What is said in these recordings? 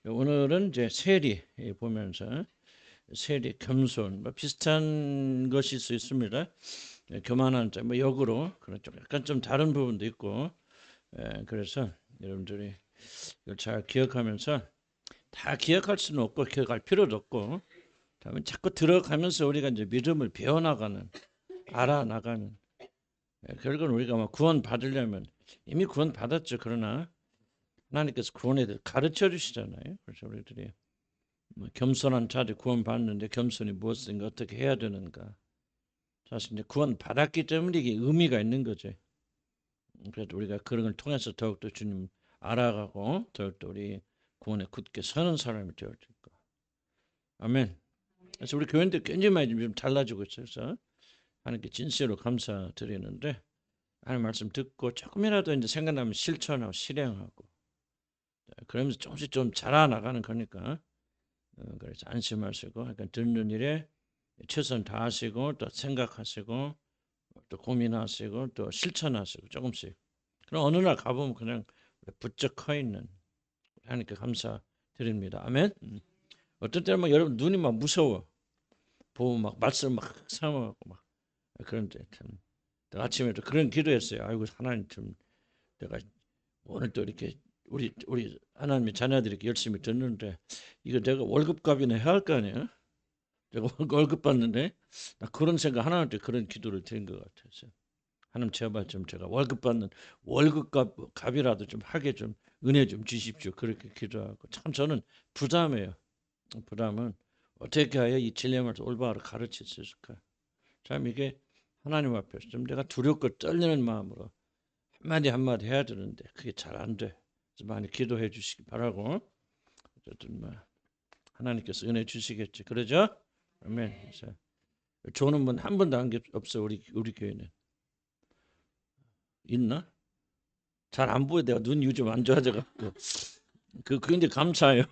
오늘은 이제 세리 보면서 세리, 겸손 뭐 비슷한 것일 수 있습니다. 교만한 자, 뭐 역으로 그런 좀 약간 좀 다른 부분도 있고, 그래서 여러분들이 이걸 잘 기억하면서 다 기억할 수는 없고 기억할 필요도 없고, 다음에 자꾸 들어가면서 우리가 이제 믿음을 배워나가는, 알아나가는. 결국은 우리가 뭐 구원 받으려면 이미 구원 받았죠. 그러나 하나님께서 구원에 대해 가르쳐 주시잖아요. 그래서 우리들이 뭐 겸손한 자들이 구원 받는데 겸손이 무엇인가 어떻게 해야 되는가. 사실 이제 구원 받았기 때문에 이게 의미가 있는 거죠. 그래도 우리가 그런 걸 통해서 더욱더 주님 알아가고 더욱더 우리 구원에 굳게 서는 사람이 되어질 거. 아멘. 그래서 우리 교회인들 굉장히 많이 좀 달라지고 있어서 하나님께 진실로 감사드리는데, 하나님 말씀 듣고 조금이라도 이제 생각나면 실천하고 실행하고, 그러면서 조금씩 좀 자라나가는 거니까, 그래서 안심하시고, 그러니까 듣는 일에 최선 다하시고 또 생각하시고 또 고민하시고 또 실천하시고 조금씩. 그럼 어느 날 가보면 그냥 부쩍 커 있는, 하나님께 감사드립니다. 아멘. 어떤 때는 막 여러분 눈이 막 무서워. 보면 막 말씀 막 삼아갖고 막 그런데 참 아침에도 그런 기도했어요. 아이고 하나님 좀 내가 오늘 또 이렇게 우리 하나님의 자녀들이 이렇게 열심히 듣는데 이거 내가 월급값이나 해야 할 거 아니야? 내가 월급 받는데 나 그런 생각 하나님한테 그런 기도를 드린 것 같아서, 하나님 제발 좀 제가 월급 받는 월급값이라도 좀 하게 좀 은혜 좀 주십시오. 그렇게 기도하고 참 저는 부담해요. 부담은 어떻게 해야 이 진리를 올바로 가르칠 수 있을까? 참 이게 하나님 앞에서 좀 내가 두렵고 떨리는 마음으로 한마디 한마디 해야 되는데 그게 잘 안 돼. 그래서 많이 기도해 주시기 바라고. 어쨌든 뭐 하나님께서 은혜 주시겠지. 그러죠? 아멘. 그래서 조는 분 한 번도 안 없어. 우리 교회는 있나? 잘 안 보여. 내가 눈이 요즘 안 좋아져 갖고. 굉장히 감사해요.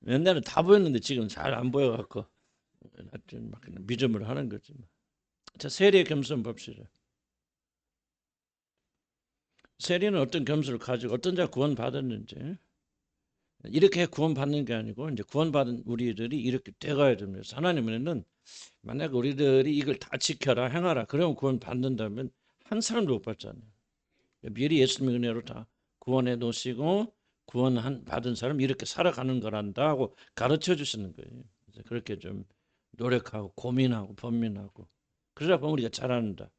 옛날에 다 보였는데 지금 잘 안 보여 갖고 하여튼 막 그냥 믿음을 하는 거지. 자, 세리의 겸손 봅시다. 세리는 어떤 겸손을 가지고 어떤 자 구원 받았는지, 이렇게 구원 받는 게 아니고 이제 구원 받은 우리들이 이렇게 돼가야 됩니다. 하나님은 만약 우리들이 이걸 다 지켜라 행하라 그러면 구원 받는다면 한 사람도 못 받잖아요. 미리 예수님의 은혜로 다 구원해 놓으시고 구원 받은 사람 이렇게 살아가는 거란다 하고 가르쳐 주시는 거예요. 그래서 그렇게 좀 노력하고 고민하고 번민하고 그러다 보면 우리가 잘한다.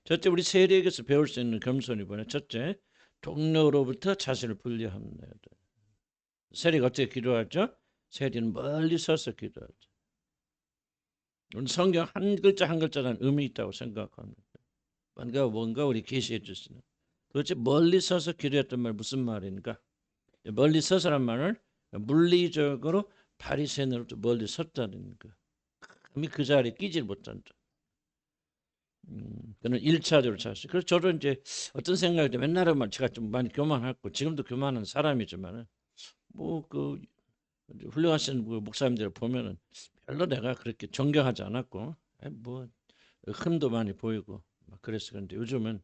첫째, 우리 세리에게서 배울 수 있는 겸손이 뭐냐? 첫째, 동료로부터 자신을 분리합니다. 세리가 어떻게 기도하죠? 세리는 멀리 서서 기도하죠. 우리 성경 한 글자 한 글자는 의미 있다고 생각합니다. 뭔가 우리 계시해 주시는. 도대체 멀리 서서 기도했던 말 무슨 말인가? 멀리 서서란 말은 물리적으로 바리새인으로부터 멀리 섰다는 거. 이미 그 자리에 끼질 못한다. 그는 1차적으로 찾았어요. 그래서 저도 이제 어떤 생각이 맨날은 제가 좀 많이 교만하고 지금도 교만한 사람이지만 뭐그 훌륭하신 그 목사님들 보면은 별로 내가 그렇게 존경하지 않았고 뭐 흠도 많이 보이고 막 그랬어. 그런데 요즘은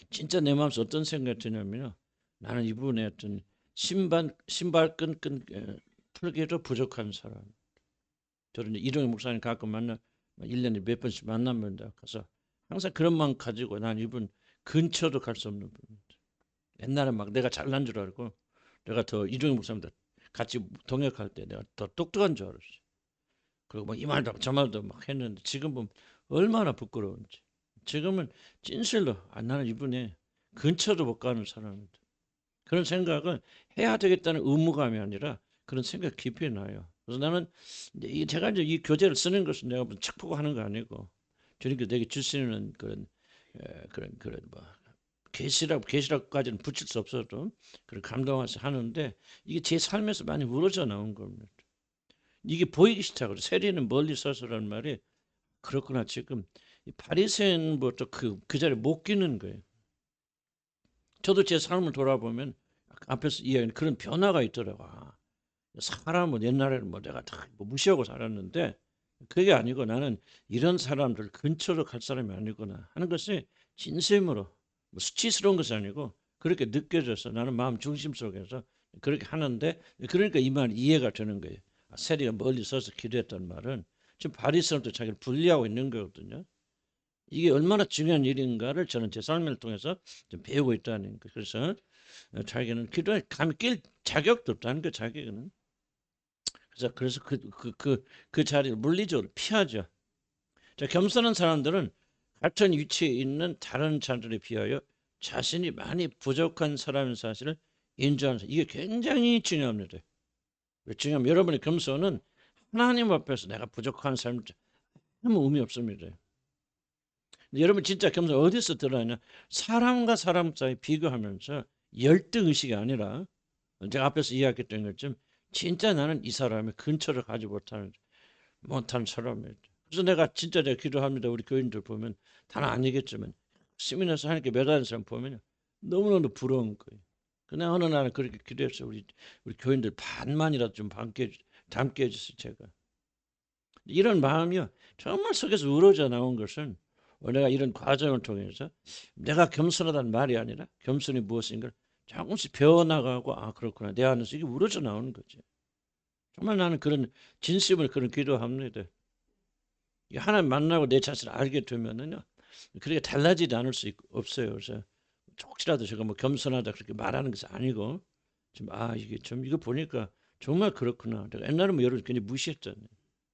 진짜 내 마음속 어떤 생각이 드냐면요. 나는 이분의 어떤 신발끈 풀기도 부족한 사람. 저는 이동희 목사님 가끔 1년에 몇 번씩 만나면 가서 항상 그런 마음 가지고 난 이분 근처도 갈 수 없는 분. 옛날에 막 내가 잘난 줄 알고 내가 더 이동희 목사님들 같이 동역할 때 내가 더 똑똑한 줄 알았어. 그리고 막 이 말도 저 말도 막 했는데 지금 보면 얼마나 부끄러운지. 지금은 진실로 나는 이분의 근처도 못 가는 사람이다. 그런 생각을 해야 되겠다는 의무감이 아니라 그런 생각 깊이 나요. 그래서 나는 제가 이제 이 교재를 쓰는 것은 내가 무슨 책 보고 하는 거 아니고 주님께서 내게 주시는 그런 뭐 계시락까지는 붙일 수 없어도 그런 감동해서 하는데 이게 제 삶에서 많이 우러져 나온 겁니다. 이게 보이기 시작으로 세리는 멀리 서서라는 말이 그렇구나. 지금 바리새인부터 그 자리에 못 끼는 거예요. 저도 제 삶을 돌아보면 앞에서 이야기한 그런 변화가 있더라고. 사람은 옛날에는 뭐 내가 다 무시하고 살았는데 그게 아니고 나는 이런 사람들 근처로 갈 사람이 아니구나 하는 것이 진심으로 뭐 수치스러운 것이 아니고 그렇게 느껴져서 나는 마음 중심 속에서 그렇게 하는데 그러니까 이 말 이해가 되는 거예요. 세리가 멀리 서서 기도했던 말은 지금 바리새인도 자기를 분리하고 있는 거거든요. 이게 얼마나 중요한 일인가를 저는 제 삶을 통해서 좀 배우고 있다는 거. 그래서 자기는 기도에 감히 낄 자격도 없다는 거 자기는. 그래서 그 자리를 물리적으로 피하죠. 자, 겸손한 사람들은 같은 위치에 있는 다른 자들에 비하여 자신이 많이 부족한 사람인 사실을 인정하는 사람. 이게 굉장히 중요합니다. 중요하면 여러분의 겸손은 하나님 앞에서 내가 부족한 삶 아무 의미 없습니다. 여러분 진짜 겸손 어디서 드러나냐? 사람과 사람 사이 비교하면서 열등 의식이 아니라 제가 앞에서 이야기했던 것처럼 진짜 나는 이 사람의 근처를 가지 못하는 사람이에요. 그래서 내가 기도합니다. 우리 교인들 보면 다는 아니겠지만 시민에서 하나님께 매달린 사람 보면 너무너무 부러운 거예요. 그냥 어느 날은 그렇게 기도했어요. 우리 교인들 반만이라도 좀 담게 해주세요. 제가 이런 마음이요 정말 속에서 우러져 나온 것은 내가 이런 과정을 통해서 내가 겸손하다는 말이 아니라 겸손이 무엇인가를 조금씩 배워나가고 아 그렇구나 내 안에서 이게 우러져 나오는 거지. 정말 나는 그런 진심을 그런 기도합니다. 하나님 만나고 내 자신을 알게 되면은요 그렇게 달라지지 않을 수 없어요. 그래서 혹시라도 제가 뭐 겸손하다 그렇게 말하는 것이 아니고 좀 이게 좀 이거 보니까 정말 그렇구나. 내가 옛날에 뭐 여러분 괜히 무시했잖아요.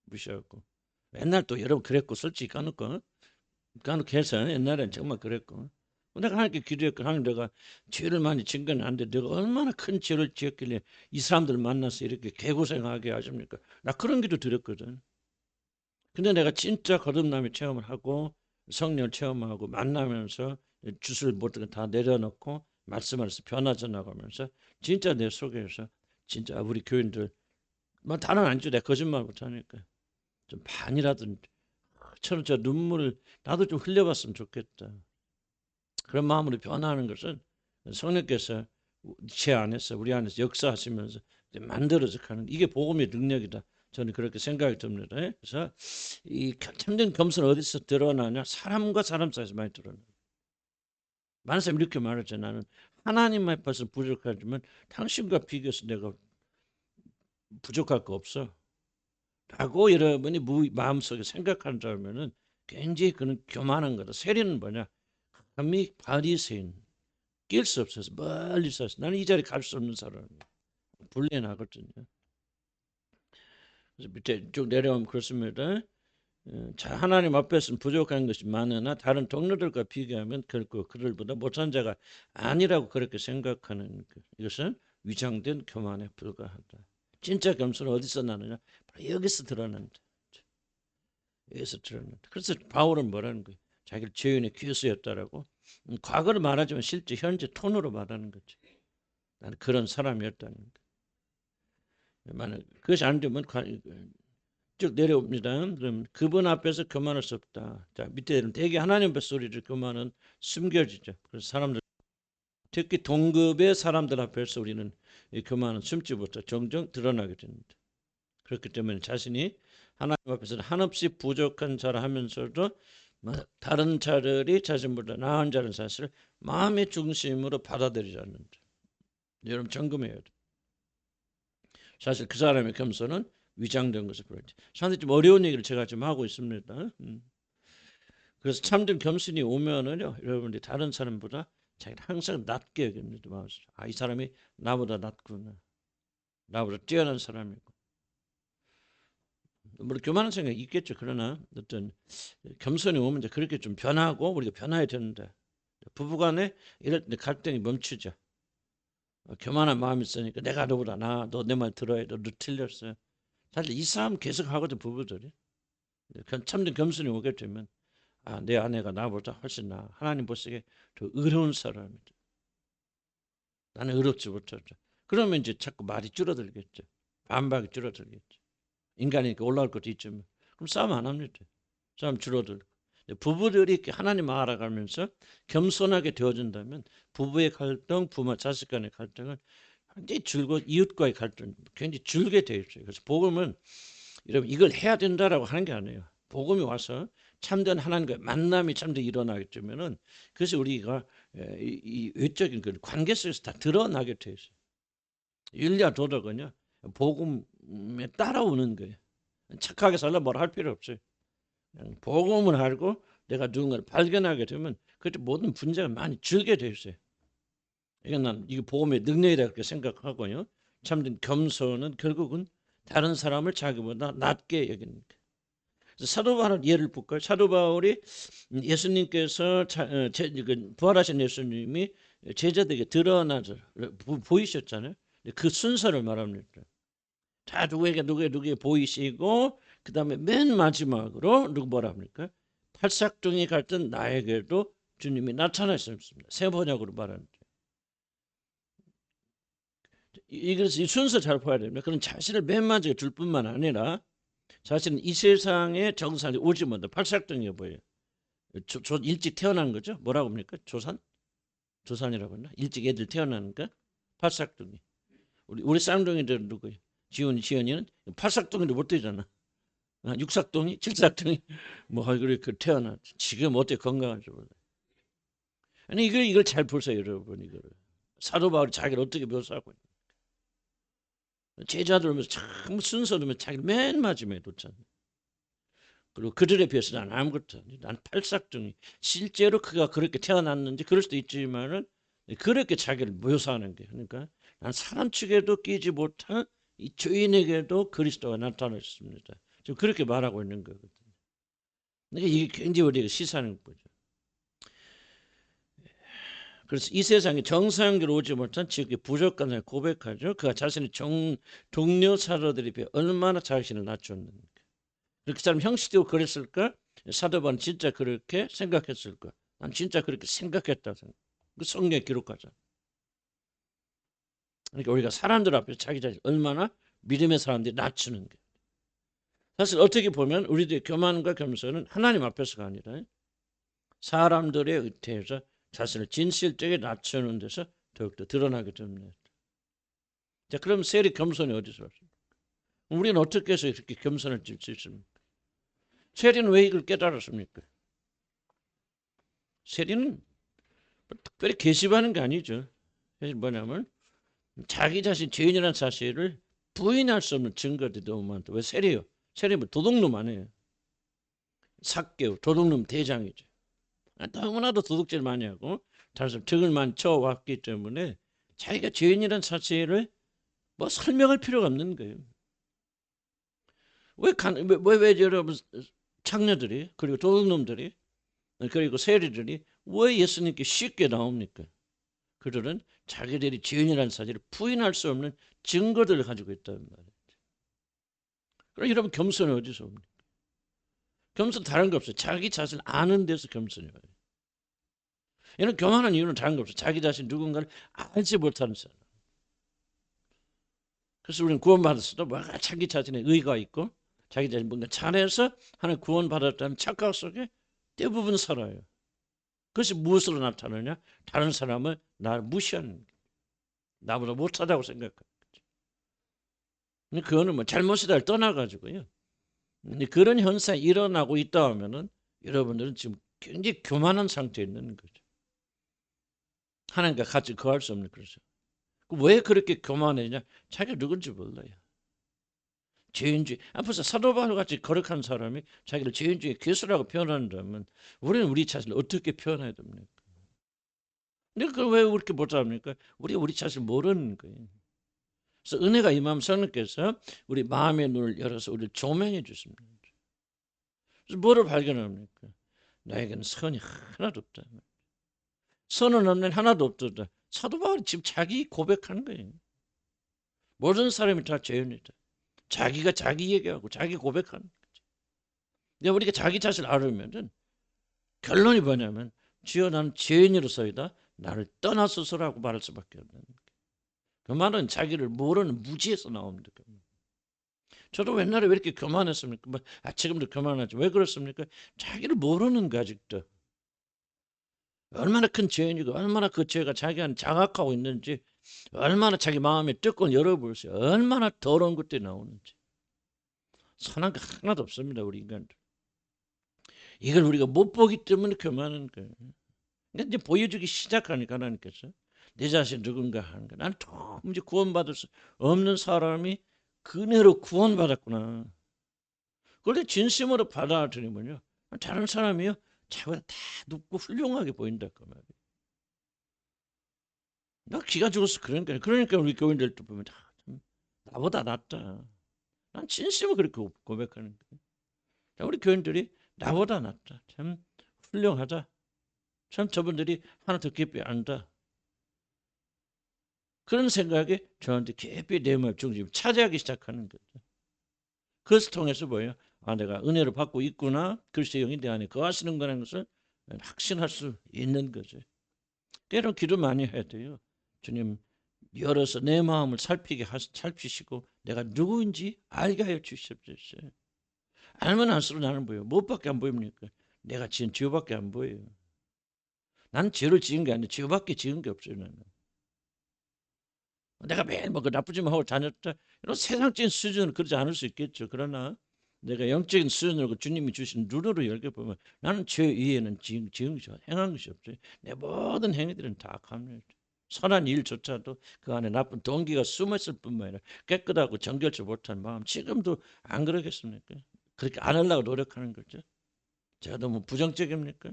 무시하고 옛날 또 여러분 그랬고 솔직히 까놓고 해서 옛날엔 정말 그랬고 내가 하나님께 기도했고 하나님 내가 죄를 많이 진 건 아닌데 내가 얼마나 큰 죄를 지었길래 이 사람들 만나서 이렇게 개고생하게 하십니까? 나 그런 기도 드렸거든. 근데 내가 진짜 거듭남의 체험을 하고 성령 체험하고 만나면서 주술 모든 다 내려놓고 말씀하면서 변화져 나가면서 진짜 내 속에서 진짜 우리 교인들 뭐 다는 아니죠. 내가 거짓말 못하니까 좀 반이라도 저는 저 눈물을 나도 좀 흘려봤으면 좋겠다. 그런 마음으로 변화하는 것은 성령께서 제 안에서 우리 안에서 역사하시면서 만들어져 가는 이게 복음의 능력이다. 저는 그렇게 생각이 듭니다. 그래서 이 참된 겸손은 어디서 드러나냐? 사람과 사람 사이에서 많이 드러나. 많은 사람이 이렇게 말하죠. 나는 하나님 앞에서 부족하지만 당신과 비교해서 내가 부족할 거 없어. 라고 여러분이 마음속에 생각한다면은 굉장히 그는 교만한 거다. 세리는 뭐냐? 감히 바리새인 낄 수 없어서 멀리 서서 나는 이 자리에 갈 수 없는 사람이야. 불려나거든요. 그래서 밑에 쭉 내려오면 그렇습니다. 자, 하나님 앞에서는 부족한 것이 많으나 다른 동료들과 비교하면 결코 그들보다 못한 자가 아니라고 그렇게 생각하는 것. 이것은 위장된 교만에 불과하다. 진짜 겸손은 어디서 나느냐? 바로 여기서 드러난다. 여기서 드러난다. 그래서 바울은 뭐라는 거예요? 자기를 죄인의 귀수였다라고. 과거를 말하지만 실제 현재 톤으로 말하는 거죠. 나는 그런 사람이었다는 거. 만약 그것이 안 되면 쭉 내려옵니다. 그럼 그분 앞에서 교만할 수 없다. 자 밑에는 대개 하나님 앞에 소리를 교만은 숨겨지죠. 그래서 사람들 특히 동급의 사람들 앞에서 우리는 이 교만은 숨지 못해 종종 드러나게 됩니다. 그렇기 때문에 자신이 하나님 앞에서는 한없이 부족한 자라 하면서도 다른 자들이 자신보다 나은 자라는 사실을 마음의 중심으로 받아들이지 않는다. 여러분 점검해야 돼. 사실 그 사람의 겸손은 위장된 것을 그렇지. 사실 좀 어려운 얘기를 제가 좀 하고 있습니다. 그래서 참된 겸손이 오면은요, 여러분들이 다른 사람보다 자기를 항상 낮게 여깁니다. 이 사람이 나보다 낫구나. 나보다 뛰어난 사람이고. 물론 교만한 생각이 있겠죠. 그러나 어떤 겸손이 오면 이제 그렇게 좀 변하고 우리가 변해야 되는데 부부간에 이럴 때 갈등이 멈추죠. 교만한 마음이 있으니까 내가 너보다 너 내 말 들어야 돼. 너 틀렸어. 사실 이 싸움 계속 하거든 부부들이. 참된 겸손이 오게 되면 내 아내가 나보다 훨씬 나. 하나님 보시기에 더 의로운 사람이다. 나는 의롭지 못하죠. 그러면 이제 자꾸 말이 줄어들겠죠. 반박이 줄어들겠죠. 인간이니까 올라올 것도 있지만 그럼 싸움 안 합니다. 싸움 줄어들고. 부부들이 이렇게 하나님 알아가면서 겸손하게 되어준다면 부부의 갈등, 부모 자식 간의 갈등은 굉장히 줄고 이웃과의 갈등 굉장히 줄게 되어 있어요. 그래서 복음은 여러분 이걸 해야 된다라고 하는 게 아니에요. 복음이 와서 참된 하나님과의 만남이 참되게 일어나게 되면은 그래서 우리가 이 외적인 그 관계 속에서 다 드러나게 되어 있어요. 윤리와 도덕은요, 복음에 따라오는 거예요. 착하게 살려 뭐라 할 필요 없어요. 그냥 복음을 알고 내가 누군가를 발견하게 되면 그때 모든 문제가 많이 줄게 돼 있어요. 이건 난 이게 복음의 능력이다 그렇게 생각하고요. 참된 겸손은 결국은 다른 사람을 자기보다 낮게 여기는 거예요. 사도 바울 예를 볼까요? 사도 바울이 예수님께서 부활하신 예수님이 제자들에게 드러나서 보이셨잖아요. 그 순서를 말합니다. 다 누구에게 보이시고 그 다음에 맨 마지막으로 누구 뭐라 합니까? 팔싹둥이 갈던 나에게도 주님이 나타나셨습니다. 세 번역으로 말하는데 그래서 이 순서 잘 봐야 됩니다. 그런 자신을 맨 마지막에 둘 뿐만 아니라 자신은 이 세상에 정상에 오지 못한 팔싹둥이가 뭐예요? 일찍 태어난 거죠? 뭐라고 합니까? 조산이라고 했나? 일찍 애들 태어나니까 팔싹둥이. 우리 쌍둥이들은 누구예요? 지연이는 팔싹둥이도 못 되잖아. 육삭둥이, 칠삭둥이 뭐 그렇게 태어나. 지금 어떻게 건강한지 몰라. 아니 이걸 잘 보세요, 여러분. 이거를 사도 바울이 자기를 어떻게 묘사하고 있는. 제자들 오면서 참 순서로면 자기 맨 마지막에 놓잖아. 그리고 그들에 비해서 난 아무것도 아니. 난 팔싹둥이. 실제로 그가 그렇게 태어났는지 그럴 수도 있지만은 그렇게 자기를 묘사하는 게 그러니까 난 사람 측에도 끼지 못한 이 죄인에게도 그리스도가 나타났습니다. 지금 그렇게 말하고 있는 거거든요. 그러니까 이게 굉장히 우리가 시사하는 거죠. 그래서 이 세상에 정상적으로 오지 못한 지극히 부족한 사람을 고백하죠. 그가 자신의 동료 사도들에 비해 얼마나 자신을 낮췄는가. 그렇게 사람 형식적으로 그랬을까? 사도 바울은 진짜 그렇게 생각했을까? 난 진짜 그렇게 생각했다. 그 성경에 기록하잖아. 그러니까 우리가 사람들 앞에서 자기 자신 얼마나 믿음의 사람들이 낮추는 게. 사실 어떻게 보면 우리들의 교만과 겸손은 하나님 앞에서가 아니라 사람들의 의태에서 자신을 진실되게 낮추는 데서 더욱더 드러나게 됩니다. 자, 그럼 세리 겸손이 어디서 왔습니까? 우리는 어떻게 해서 이렇게 겸손을 질 수 있습니까? 세리는 왜 이걸 깨달았습니까? 세리는 특별히 계시하는 게 아니죠. 사실 뭐냐면 자기 자신 죄인이라는 사실을 부인할 수 없는 증거들이 너무 많다. 왜 세리요? 세리는 도둑놈 아니에요. 삭개오 도둑놈 대장이죠. 너무나도 도둑질 많이 하고 다른 사람 등을 많이 쳐왔기 때문에 자기가 죄인이라는 사실을 뭐 설명할 필요가 없는 거예요. 왜 여러분 창녀들이 그리고 도둑놈들이 그리고 세리들이 왜 예수님께 쉽게 나옵니까? 그들은 자기들이 죄인이라는 사실을 부인할 수 없는 증거들을 가지고 있다는 말이에요. 그럼 여러분 겸손은 어디서 옵니까? 겸손 다른 거 없어요. 자기 자신 아는 데서 겸손이 와요. 얘는 교만한 이유는 다른 거 없어요. 자기 자신 누군가를 알지 못하는 사람. 그래서 우리는 구원받았어도 뭔가 자기 자신의 의가 있고 자기 자신 뭔가 잘해서 하나님 구원받았다는 착각 속에 대부분 살아요. 그것이 무엇으로 나타나냐? 다른 사람을 나를 무시하는 거예요. 나보다 못하다고 생각하는 거죠. 근데 그거는 뭐 잘못이다를 떠나가지고요. 근데 그런 현상이 일어나고 있다 하면은 여러분들은 지금 굉장히 교만한 상태에 있는 거죠. 하나님과 같이 거할 수 없는 거죠. 왜 그렇게 교만해냐? 자기가 누군지 몰라요. 죄인주의. 앞에서 사도 바울 같이 거룩한 사람이 자기를 죄인주의 괴수라고 표현한다면 우리는 우리 자신을 어떻게 표현해야 됩니까? 근데 그걸 왜 그렇게 못합니까? 우리 자신을 모르는 거예요. 그래서 은혜가 임하면 성령께서 우리 마음의 눈을 열어서 우리를 조명해 주십니다. 그래서 뭐를 발견합니까? 나에게는 선이 하나도 없다. 선은 없는 하나도 없다. 사도 바울이 지금 자기 고백하는 거예요. 모든 사람이 다 죄인이다. 자기가 자기 얘기하고 자기 고백하는 거죠. 근데 우리가 자기 자신을 알으면은 결론이 뭐냐면 주여 나는 죄인으로서이다. 나를 떠나소서라고 말할 수밖에 없는 거예요. 그 말은 자기를 모르는 무지에서 나옵니다. 저도 옛날에 왜 이렇게 교만했습니까? 지금도 교만하죠. 왜 그렇습니까? 자기를 모르는 거 아직도. 얼마나 큰 죄인이고 얼마나 그 죄가 자기한테 장악하고 있는지 얼마나 자기 마음의 뚜껑을 열어보세요. 얼마나 더러운 것들이 나오는지. 선한 거 하나도 없습니다. 우리 인간들. 이걸 우리가 못 보기 때문에 교만한 거예요. 그러니까 이제 보여주기 시작하니까 하나님께서 내 자신 누군가 하는 거야. 나는 도무지 구원받을 수 없는 사람이 그네로 구원받았구나. 그걸 진심으로 받아들이면요, 다른 사람이요, 자기가 다 높고 훌륭하게 보인다 그 말이에요. 나 기가 죽어서 그러니까 우리 교인들도 보면 참 나보다 낫다. 난 진심으로 그렇게 고백하는 거예요. 우리 교인들이 나보다 낫다. 참 훌륭하다. 참 저분들이 하나 더 깊이 안다. 그런 생각이 저한테 깊이 내 마음 중심 차지하기 시작하는 거죠. 그것을 통해서 뭐예요? 아, 내가 은혜를 받고 있구나. 그리스도의 영이 내 안에 거하시는 거라는 것을 확신할 수 있는 거죠. 때론 기도 많이 해야 돼요. 주님, 열어서 내 마음을 살피시고 내가 누구인지 알게 하여 주시옵소서. 알면 알수록 나는 뭐예요? 무엇밖에 안 보입니까? 내가 지은 죄밖에 안 보여요. 나는 죄를 지은 게 아니라 죄밖에 지은 게 없어요. 나는. 내가 매일 뭐 그 나쁘지 하고 다녔다. 이런 세상적인 수준은 그러지 않을 수 있겠죠. 그러나 내가 영적인 수준으로 주님이 주신 룰을 열게 보면 나는 죄 위에는 지은 것이 행한 것이 없어요. 내 모든 행위들은 다 악합니다. 선한 일조차도 그 안에 나쁜 동기가 숨었을 뿐만 아니라 깨끗하고 정결치 못한 마음 지금도 안 그러겠습니까? 그렇게 안 하려고 노력하는 거죠. 제가 너무 부정적입니까?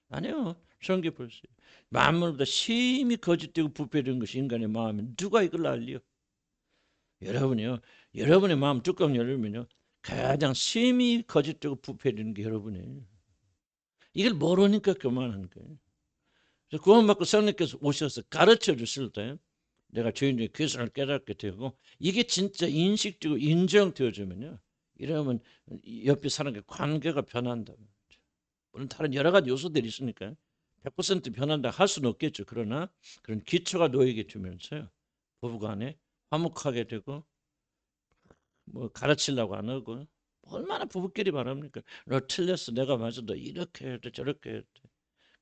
아니요. 성경 보세요. 만물보다 심히 거짓되고 부패된 것이 인간의 마음이 누가 이걸 알리요? 여러분이요. 여러분의 마음 뚜껑 열면요. 가장 심히 거짓되고 부패되는 게 여러분이에요. 이걸 모르니까 그만하는 거예요. 그래서 구원받고 성령께서 오셔서 가르쳐 주실 때 내가 죄인의 괴선을 깨닫게 되고 이게 진짜 인식되고 인정되어지면요. 이러면 옆에 사람과 관계가 변한다. 물론 다른 여러 가지 요소들이 있으니까 100% 변한다 할 수는 없겠죠. 그러나 그런 기초가 놓이게 되면서요. 부부간에 화목하게 되고 뭐 가르치려고 안 하고 얼마나 부부끼리 바랍니까? 너 틀렸어. 내가 맞아. 너 이렇게 해야 돼. 저렇게 해야 돼.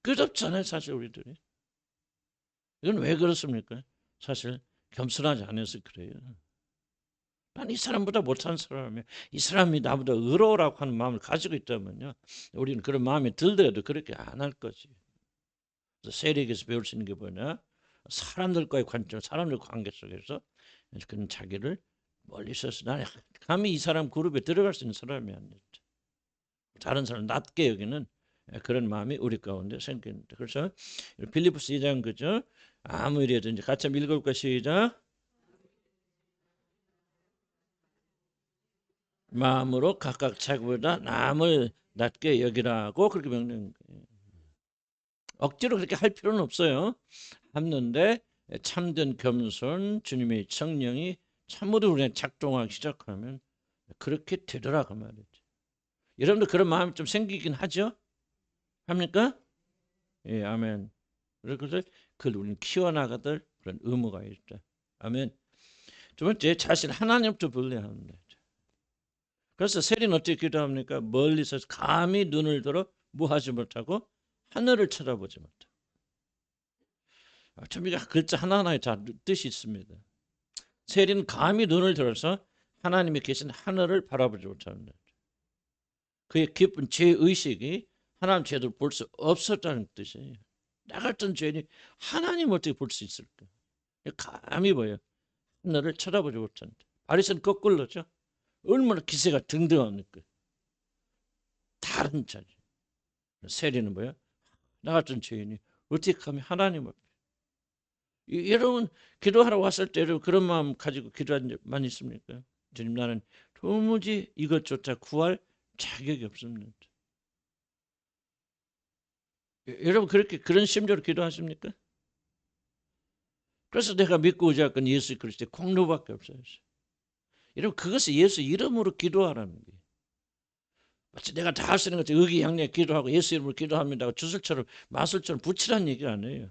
그렇잖아요. 사실 우리들이. 이건 왜 그렇습니까? 사실 겸손하지 않아서 그래요. 난 이 사람보다 못한 사람이야. 이 사람이 나보다 의로우라고 하는 마음을 가지고 있다면요. 우리는 그런 마음이 들더라도 그렇게 안 할 거지. 세력에서 배울 수 있는 게 뭐냐? 사람들과의 관점, 사람들 관계 속에서 그런 자기를 멀리 서서 나는 감히 이 사람 그룹에 들어갈 수 있는 사람이 아니었죠. 다른 사람 낮게 여기는 그런 마음이 우리 가운데 생깁니다. 그래서 빌립보서 2장 그죠? 아무 일이든지 같이 한번 읽어볼까 시작. 마음으로 각각 자기보다 남을 낮게 여기라고 그렇게 명령. 억지로 그렇게 할 필요는 없어요. 하는데 참된 겸손 주님의 성령이 참으로 우리에 작동하기 시작하면 그렇게 되더라 그 말이죠. 여러분들 그런 마음이 좀 생기긴 하죠? 합니까? 예, 아멘. 그래서 그걸 우리는 키워나가들 그런 의무가 있다. 아멘. 두 번째, 자신 하나님부터 분리합니다. 그래서 세리는 어떻게 기도합니까? 멀리서 감히 눈을 들어 뭐 하지 못하고 하늘을 쳐다보지 못하고. 참 이게 글자 하나하나에 다 뜻이 있습니다. 세리는 감히 눈을 들어서 하나님이 계신 하늘을 바라보지 못합니다. 그의 깊은 죄의식이 하나님 죄를 볼 수 없었다는 뜻이에요. 나 같은 죄인이 하나님 어떻게 볼 수 있을까? 감히 보여. 하늘을 쳐다보지 못한다. 바리새는 거꾸로죠. 얼마나 기세가 등등합니까? 다른 자리. 세리는 뭐야? 나 같은 죄인이 어떻게 감히 하나님 앞에. 여러분 기도하러 왔을 때 여러분 그런 마음 가지고 기도한 적 많이 있습니까? 주님 나는 도무지 이것조차 구할 자격이 없습니다. 여러분 그렇게 그런 심정으로 기도하십니까? 그래서 내가 믿고 의지할 건 예수 그리스도의 공로밖에 없어요. 여러분 그것을 예수 이름으로 기도하라는 거예요. 마치 내가 다 할 수 있는 것처럼 의기양양 기도하고 예수 이름으로 기도합니다. 주술처럼 마술처럼 붙이라는 얘기 아니에요.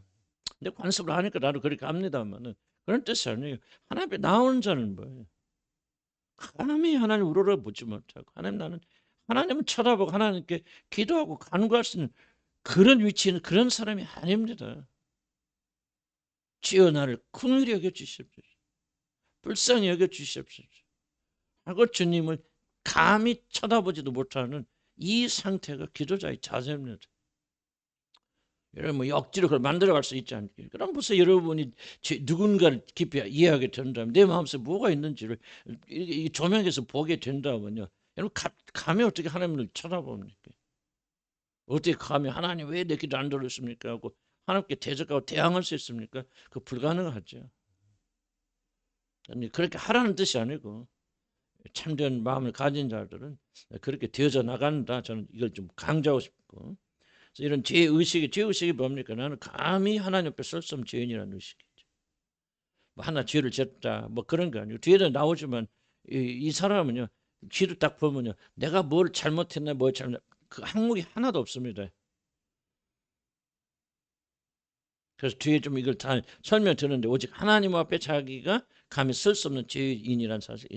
근데 관습을 하니까 나도 그렇게 합니다만은 그런 뜻이 아니에요. 하나님 앞에 나오는 자는 뭐예요? 감히 하나님 우러러보지 못하고 하나님 나는 하나님을 쳐다보고 하나님께 기도하고 간구할 수 있는 그런 위치는 그런 사람이 아닙니다. 주여 나를 긍휼히 여겨주십시오. 불쌍히 여겨주십시오. 하고 주님을 감히 쳐다보지도 못하는 이 상태가 기도자의 자세입니다. 여러분 뭐 억지로 그걸 만들어갈 수 있지 않게. 그럼 벌써 여러분이 누군가를 깊이 이해하게 된다면 내 마음속에 뭐가 있는지를 이 조명에서 보게 된다면요. 여러분 감히 어떻게 하나님을 쳐다봅니까? 어떻게 감히 하나님 왜 내 기도 안 들었습니까? 하고 하나님께 대적하고 대항할 수 있습니까? 그 불가능하죠. 그렇게 하라는 뜻이 아니고 참된 마음을 가진 자들은 그렇게 되어져 나간다. 저는 이걸 좀 강조하고 싶고. 그래서 이런 죄의식이 뭡니까? 나는 감히 하나님 앞에 설 수 없는 죄인이라는 의식이죠. 뭐 하나 죄를 졌다 뭐 그런 거 아니고 뒤에도 나오지만 이 사람은요. 귀를 딱 보면요. 내가 뭘 잘못했나 뭘 잘못 그 항목이 하나도 없습니다. 그래서 뒤에 좀 이걸 다 설명 드는데 오직 하나님 앞에 자기가 감히 설 수 없는 죄인이라는 사실.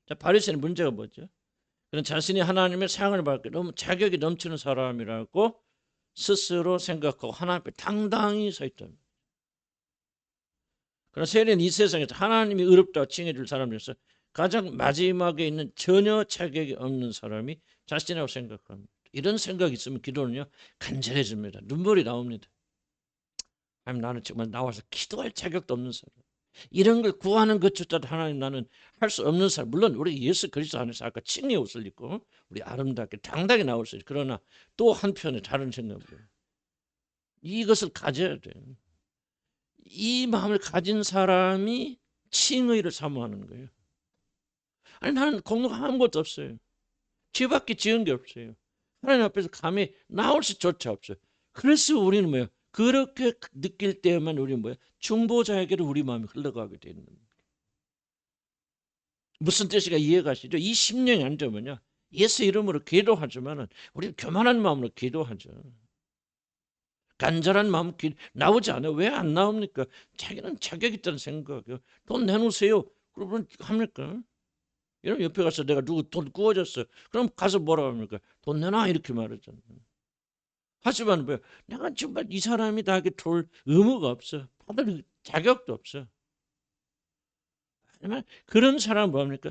자, 바리새인의 문제가 뭐죠? 그런 자신이 하나님의 사랑을 받기 너무 자격이 넘치는 사람이라고 스스로 생각하고 하나님 앞에 당당히 서 있다. 그러나 세례는 이 세상에서 하나님이 의롭다고 칭해줄 사람들에서 가장 마지막에 있는 전혀 자격이 없는 사람이 자신이라고 생각합니다. 이런 생각이 있으면 기도는요 간절해집니다. 눈물이 나옵니다. 하나님 나는 정말 나와서 기도할 자격도 없는 사람. 이런 걸 구하는 것조차도 하나님 나는 할 수 없는 사람. 물론 우리 예수 그리스도 안에서 아까 칭의 옷을 입고 우리 아름답게 당당히 나올 수 있어요. 그러나 또 한편에 다른 생각이에요. 이것을 가져야 돼요. 이 마음을 가진 사람이 칭의를 사모하는 거예요. 아니 나는 공로가 아무것도 없어요. 죄밖에 지은 게 없어요. 하나님 앞에서 감히 나올 수조차 없어요. 그래서 우리는 뭐예요? 그렇게 느낄 때만 우리는 뭐예요? 중보자에게로 우리 마음이 흘러가게 되는 거예요. 무슨 뜻인가 이해가시죠? 이 심령이 안 되면요. 예수 이름으로 기도하지만은 우리는 교만한 마음으로 기도하죠. 간절한 마음 나오지 않아요. 왜 안 나옵니까? 자기는 자격 있다는 생각이요. 돈 내놓으세요. 그러면 합니까? 여러분 옆에 가서 내가 누구 돈 구워줬어. 그럼 가서 뭐라고 합니까? 돈 내놔 이렇게 말하잖아요. 하지만 왜 내가 정말 이 사람이 나에게 줄 의무가 없어. 받을 자격도 없어. 정말 그런 사람 뭡니까?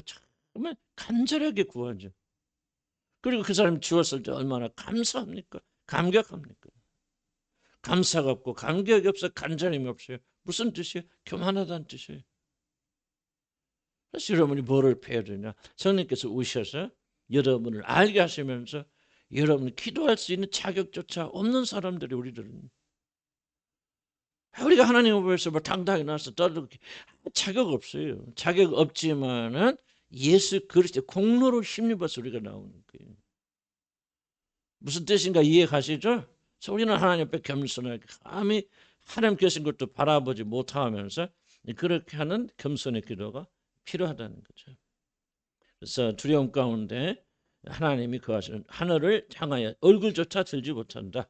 정말 간절하게 구하죠. 그리고 그 사람이 주었을 때 얼마나 감사합니까? 감격합니까? 감사가 없고 감격이 없어 간절함이 없어요. 무슨 뜻이에요? 교만하다는 뜻이에요. 그래서 여러분이 뭐를 배워야 되냐? 성령께서 오셔서 여러분을 알게 하시면서 여러분이 기도할 수 있는 자격조차 없는 사람들이 우리들은 우리가 하나님 앞에서 뭐 당당히 나서 떠들고 자격 없어요. 자격 없지만은 예수 그리스도의 공로로 힘입어서 우리가 나오는 거예요. 무슨 뜻인가 이해가시죠? 그래서 우리는 하나님 앞에 겸손하게 감히 하나님 계신 것도 바라보지 못하면서 그렇게 하는 겸손의 기도가 필요하다는 거죠. 그래서 두려움 가운데 하나님이 거하시는 하늘을 향하여 얼굴조차 들지 못한다.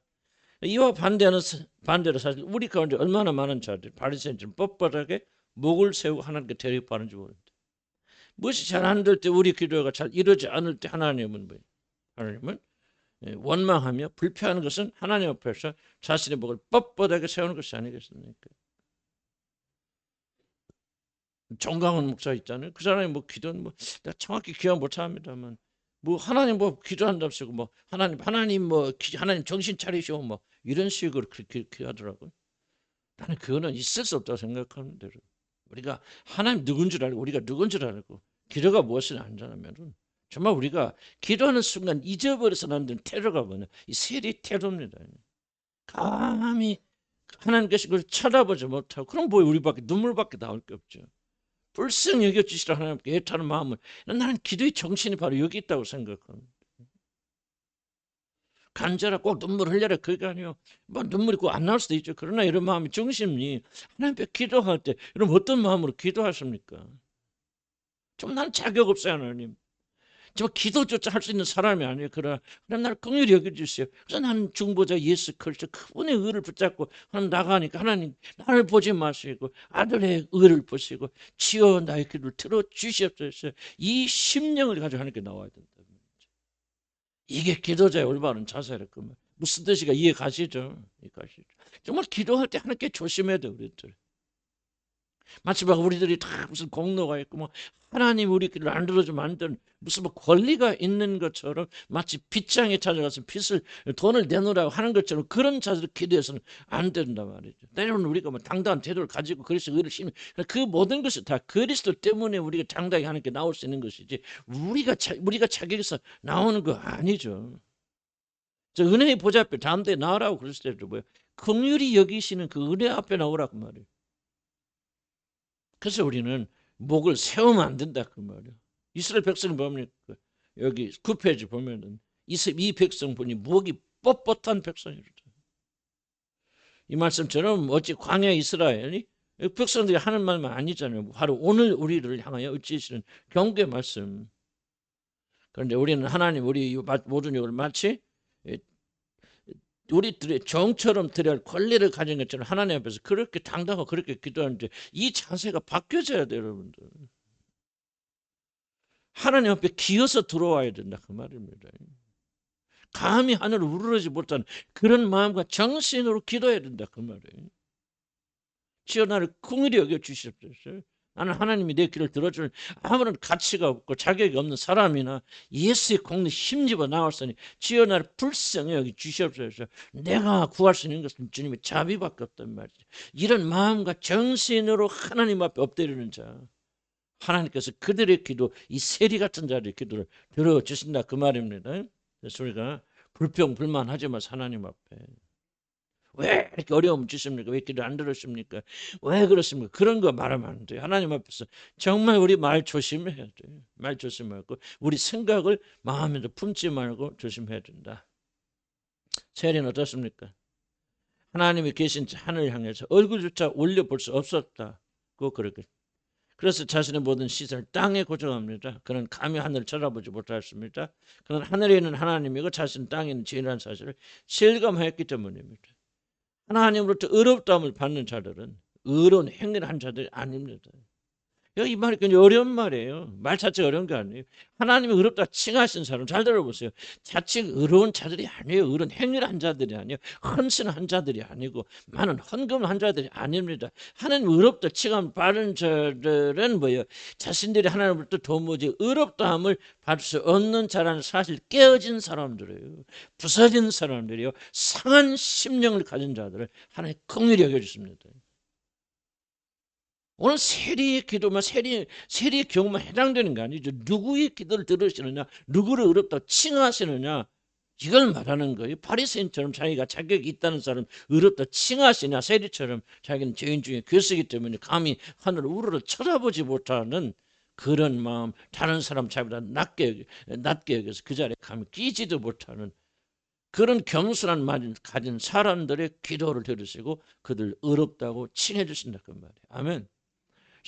이와 반대로 사실 우리 가운데 얼마나 많은 자들 바리새인처럼 뻣뻣하게 목을 세우고 하나님께 대립하는지 모릅니다. 무엇이 잘 안 될 때 우리 기도가 잘 이루어지지 않을 때 하나님은 뭐예요? 하나님은 원망하며 불평하는 것은 하나님 앞에서 자신의 목을 뻣뻣하게 세우는 것이 아니겠습니까? 정강훈 목사 있잖아요. 그 사람이 뭐 기도는 뭐 내가 정확히 기억 못합니다만 뭐 하나님 뭐 기도한답시고 뭐 하나님 뭐 하나님 정신 차리시오 뭐 이런 식으로 그렇게 하더라고요. 나는 그거는 있을 수 없다고 생각하는데 우리가 하나님 누군 줄 알고 우리가 누군 줄 알고 기도가 무엇을 안다면 정말 우리가 기도하는 순간 잊어버려서 나는 테러가 뭐냐 이 세리 테러입니다. 감히 하나님께서 그걸 쳐다보지 못하고 그럼 뭐 우리밖에 눈물밖에 나올 게 없죠. 불쌍히 여겨주시라 하나님께 애타는 마음을 나는 기도의 정신이 바로 여기 있다고 생각합니다. 간절하고 꼭 눈물 흘려라 그게 아니요. 뭐 눈물이 꼭 안 나올 수도 있죠. 그러나 이런 마음이 중심이 하나님께 기도할 때 여러분 어떤 마음으로 기도하십니까? 좀 나는 자격 없어요 하나님. 저 기도조차 할 수 있는 사람이 아니에요. 그러나 나를 긍휼히 여겨주세요. 그래서 나는 중보자 예수 그리스도 그분의 의를 붙잡고 하나님 나가니까 하나님 나를 보지 마시고 아들의 의를 보시고 치어 나의 기도를 들어주시옵소서. 이 심령을 가지고 하나님께 나와야 된다. 이게 기도자의 올바른 자세를 그러면 무슨 뜻이가 이해 가시죠? 정말 기도할 때 하나님께 조심해야 돼 우리들. 마치 막 우리들이 다 무슨 공로가 있고 뭐 하나님 우리 길을 안 들어주면 안 되는 무슨 뭐 권리가 있는 것처럼 마치 빚장에 찾아가서 빚을 돈을 내놓으라고 하는 것처럼 그런 자세로 기도해서는 안 된단 말이죠. 때로는 우리가 뭐 당당한 태도를 가지고 그리스도 의를 심는 그 모든 것이 다 그리스도 때문에 우리가 당당히 하나님께 나올 수 있는 것이지 우리가 자격에서 나오는 거 아니죠. 저 은혜의 보좌 앞에 담대히 나오라고 그랬을 때도 뭐예요? 긍휼히 여기시는 그 은혜 앞에 나오라고 말이에요. 그래서 우리는 목을 세우면 안 된다 그 말이야. 이스라엘 백성 보면 여기 9페이지 보면은 이 백성 보니 목이 뻣뻣한 백성이다. 이 말씀처럼 어찌 광야 이스라엘이 백성들이 하는 말만 아니잖아요. 바로 오늘 우리를 향하여 어찌시는 경고의 말씀. 그런데 우리는 하나님 우리 모든 욕을 마치 우리들의 정처럼 드려야 할 권리를 가진 것처럼 하나님 앞에서 그렇게 당당하고 그렇게 기도하는데 이 자세가 바뀌어져야 돼요, 여러분들. 하나님 앞에 기어서 들어와야 된다 그 말입니다. 감히 하늘을 우러러지 못한 그런 마음과 정신으로 기도해야 된다 그 말이에요. 주여 나를 긍휼히 여겨 주시옵소서. 나는 하나님이 내 기도를 들어주는 아무런 가치가 없고 자격이 없는 사람이나 예수의 공로 힘집어 나왔으니 주여 나를 불쌍히 여기 주시옵소서. 내가 구할 수 있는 것은 주님의 자비밖에 없단 말이죠. 이런 마음과 정신으로 하나님 앞에 엎드리는 자, 하나님께서 그들의 기도, 이 세리 같은 자들의 기도를 들어주신다 그 말입니다. 그래서 우리가 불평불만하지 마서 하나님 앞에 왜 이렇게 어려움 주십니까? 왜 기도 안 들으십니까? 왜 그렇습니까? 그런 거 말하면 안 돼요. 하나님 앞에서 정말 우리 말 조심해야 돼요. 말 조심하고 우리 생각을 마음에도 품지 말고 조심해야 된다. 세리는 어떻습니까? 하나님이 계신 하늘을 향해서 얼굴조차 올려볼 수 없었다. 그렇게. 그래서 자신의 모든 시선을 땅에 고정합니다. 그는 감히 하늘을 쳐다보지 못했습니다. 그는 하늘에 있는 하나님이고 자신은 땅에 있는 죄인이라는 사실을 실감하였기 때문입니다. 하나님으로부터 의롭다함을 받는 자들은 의로운 행위를 한 자들이 아닙니다. 이 말이 굉장히 어려운 말이에요. 말 자체가 어려운 게 아니에요. 하나님이 의롭다 칭하신 사람 잘 들어보세요. 자칭 의로운 자들이 아니에요. 의로운 행위를 한 자들이 아니에요. 헌신한 자들이 아니고 많은 헌금을 한 자들이 아닙니다. 하나님 의롭다 칭함 받은 자들은 뭐예요? 자신들이 하나님으로부터 도무지 의롭다함을 받을 수 없는 자라는 사실 깨어진 사람들이에요. 부서진 사람들이요. 상한 심령을 가진 자들을 하나님 긍휼히 여겨주십니다. 오늘 세리의 기도만 세리의 경우만 해당되는 게 아니죠. 누구의 기도를 들으시느냐, 누구를 의롭다 칭하시느냐, 이걸 말하는 거예요. 바리새인처럼 자기가 자격이 있다는 사람 의롭다 칭하시냐, 세리처럼 자기는 죄인 중에 괴수이기 때문에 감히 하늘을 우러러 쳐다보지 못하는 그런 마음, 다른 사람 자기보다 낮게 여겨서 그 자리에 감히 끼지도 못하는 그런 겸손한 마음 가진 사람들의 기도를 들으시고 그들 의롭다고 칭해 주신다 그 말이에요. 아멘.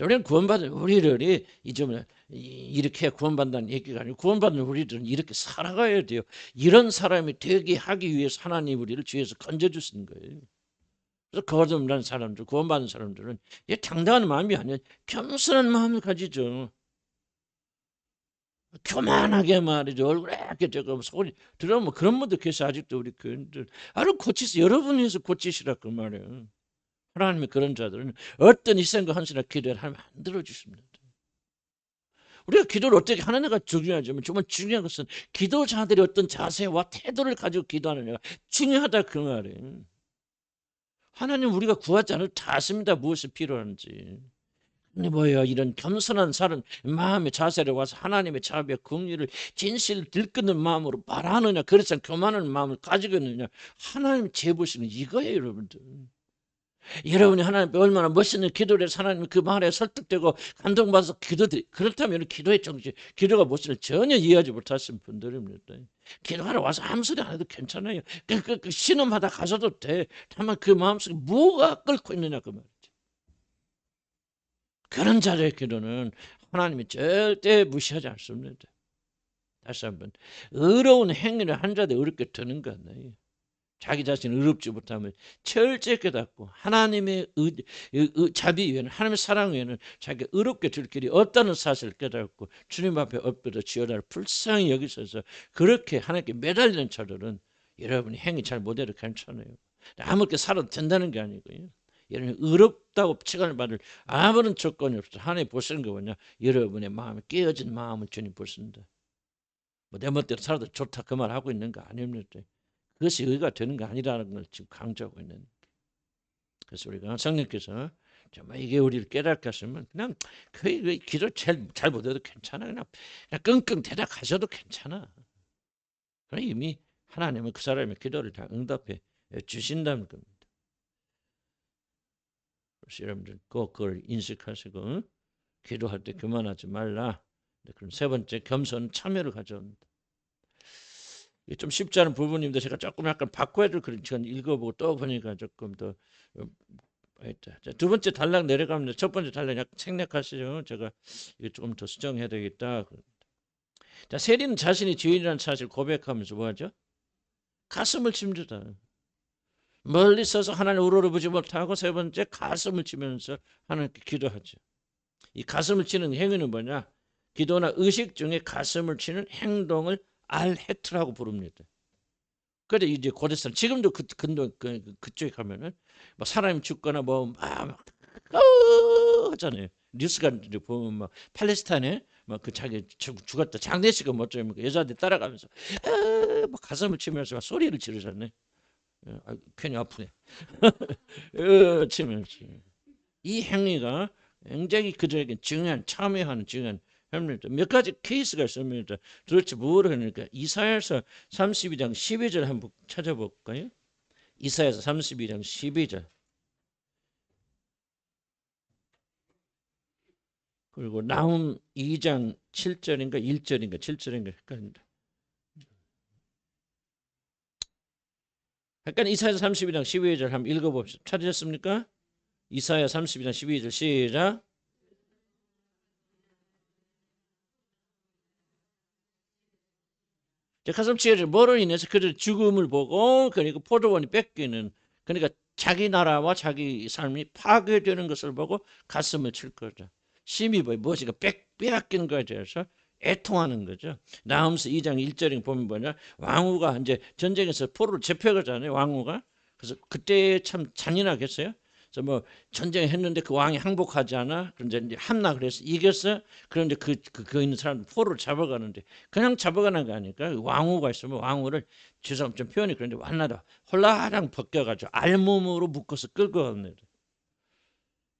우리는 구원받은 우리들이 이렇게 구원받는다는 얘기가 아니고 구원받은 우리들은 이렇게 살아가야 돼요. 이런 사람이 되게 하기 위해서 하나님 우리를 죄에서 건져주시는 거예요. 그래서 거듭난 사람들, 구원받은 사람들은 이 당당한 마음이 아니라 겸손한 마음을 가지죠. 교만하게 말이죠. 얼굴에 이렇게 저거 소리 들으면 그런 분들 계셔. 아직도 우리 교인들 고치세요. 여러분이 해서 고치시라 그 말이에요. 하나님의 그런 자들은 어떤 희생과 헌신과 기도를 하면 안 들어주십니다. 우리가 기도를 어떻게 하느냐가 중요하지만 정말 중요한 것은 기도자들이 어떤 자세와 태도를 가지고 기도하느냐가 중요하다 그 말이에요. 하나님 우리가 구하지 않을 다 아십니다. 무엇이 필요한지. 근데 뭐예요? 이런 겸손한 사람 마음의 자세를 와서 하나님의 자비와 긍휼을 진실을 들끓는 마음으로 말하느냐, 그래서 교만한 마음을 가지고 있느냐, 하나님 재보시는 이거예요, 여러분들. 여러분이 하나님 앞에 얼마나 멋있는 기도를 해서 하나님 그 말에 설득되고 감동받아서 기도들이 그렇다면 기도의 정신, 기도가 무엇을 전혀 이해하지 못하신 분들입니다. 기도하러 와서 아무 소리 안 해도 괜찮아요. 그 신음하다 가셔도 돼. 다만 그 마음속에 뭐가 끓고 있느냐 그 말이죠. 그런 자의 기도는 하나님이 절대 무시하지 않습니다. 다시 한번 의로운 행위를 한 자들 어렵게 드는 것 아니에요. 자기 자신을 의롭지 못하면 철저히 깨닫고 하나님의 자비 외에는 하나님의 사랑 외에는 자기가 의롭게 될 길이 없다는 사실을 깨닫고 주님 앞에 엎드려 주여 나를 불쌍히 여기셔서 그렇게 하나님께 매달리는 자들은 여러분이 행위 잘 못해도 괜찮아요. 아무렇게 살아도 된다는 게 아니고요. 이런 의롭다고 칭을 받을 아무런 조건이 없어. 하나님 보시는 거 뭐냐? 여러분의 마음에 깨어진 마음을 주님 보신다. 뭐 내 멋대로 살아도 좋다 그 말 하고 있는 거 아닙니다. 그것이 의가 되는 거 아니라는 걸 지금 강조하고 있는. 그래서 우리가 성령께서 정말 이게 우리를 깨닫게 하시면 그냥 그 기도 잘 못해도 괜찮아. 그냥 끙끙 대답하셔도 괜찮아. 그럼 이미 하나님은 그 사람의 기도를 다 응답해 주신다는 겁니다. 그래서 여러분들 꼭 그걸 인식하시고 기도할 때 교만하지 말라. 그럼 세 번째 겸손 참여를 가져옵니다. 이게 좀 쉽지 않은 부분인데 제가 조금 약간 바꿔야 될 그런 시간 읽어보고 또 보니까 조금 더 자, 두 번째 단락 내려가면 첫 번째 단락 약간 생략하시죠. 제가 이거 조금 더 수정해야 되겠다. 자, 세리는 자신이 죄인이라는 사실을 고백하면서 뭐하죠? 가슴을 칩니다. 멀리 서서 하나님 우러러보지 못하고 세 번째 가슴을 치면서 하나님께 기도하죠. 이 가슴을 치는 행위는 뭐냐? 기도나 의식 중에 가슴을 치는 행동을 알헤트라고 부릅니다. 그래 이제 고대사람 지금도 그쪽에 가면은 뭐 사람이 죽거나 뭐 하잖아요. 뉴스가 보면 막 팔레스타인에 막 그 자기 죽었다 장례식은 뭐 좀 여자들 따라가면서 막 가슴을 치면서 소리를 지르잖아요. 괜히 아프네. 치면서 이 행위가 굉장히 그들에게 중요한 참여하는 중요한 합니다. 몇 가지 케이스가 있습니다. 도대체 뭘 하니까 이사야서 32장 12절 한번 찾아볼까요? 이사야서 32장 12절 그리고 나훔 2장 7절인가 1절인가 7절인가 헷갈립니다. 약간 이사야 32장 12절 한번 읽어봅시다. 찾으셨습니까? 이사야 32장 12절 시작. 가슴 치여질 뭐로 인해서 그들 죽음을 보고 그러니까 포도원이 뺏기는 그러니까 자기 나라와 자기 삶이 파괴되는 것을 보고 가슴을 칠 거죠. 심히 무엇인가 빼앗기는 거에 대해서 애통하는 거죠. 나훔서 2장 1절에 보면 뭐냐 왕후가 이제 전쟁에서 포로를 잡혀가잖아요. 왕후가 그래서 그때 참 잔인하겠어요. 그래서 뭐 전쟁했는데 그 왕이 항복하지 않아. 그런데 이제 함락을 해서 이겼어. 그런데 그 있는 사람 포로를 잡아가는데 그냥 잡아가는 거 아니까 왕후가 있으면 왕후를 죄송합니다 좀 표현이 그런데 완나다 홀라당 벗겨가지고 알몸으로 묶어서 끌고 갑니다.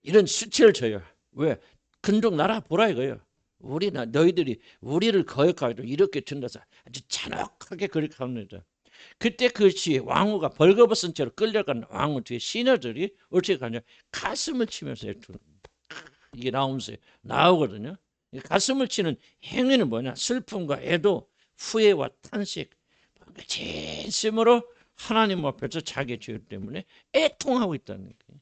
이런 수치를 줘요. 왜? 근동 나라 보라 이거예요. 너희들이 우리를 거역하고 이렇게 준다서 아주 잔혹하게 그렇게 합니다. 그때 그것이 왕후가 벌거벗은 채로 끌려간 왕후 뒤에 시녀들이 어떻게 가냐 가슴을 치면서 이게 나오거든요. 가슴을 치는 행위는 뭐냐 슬픔과 애도 후회와 탄식 진심으로 하나님 앞에서 자기 죄 때문에 애통하고 있다는 거예요.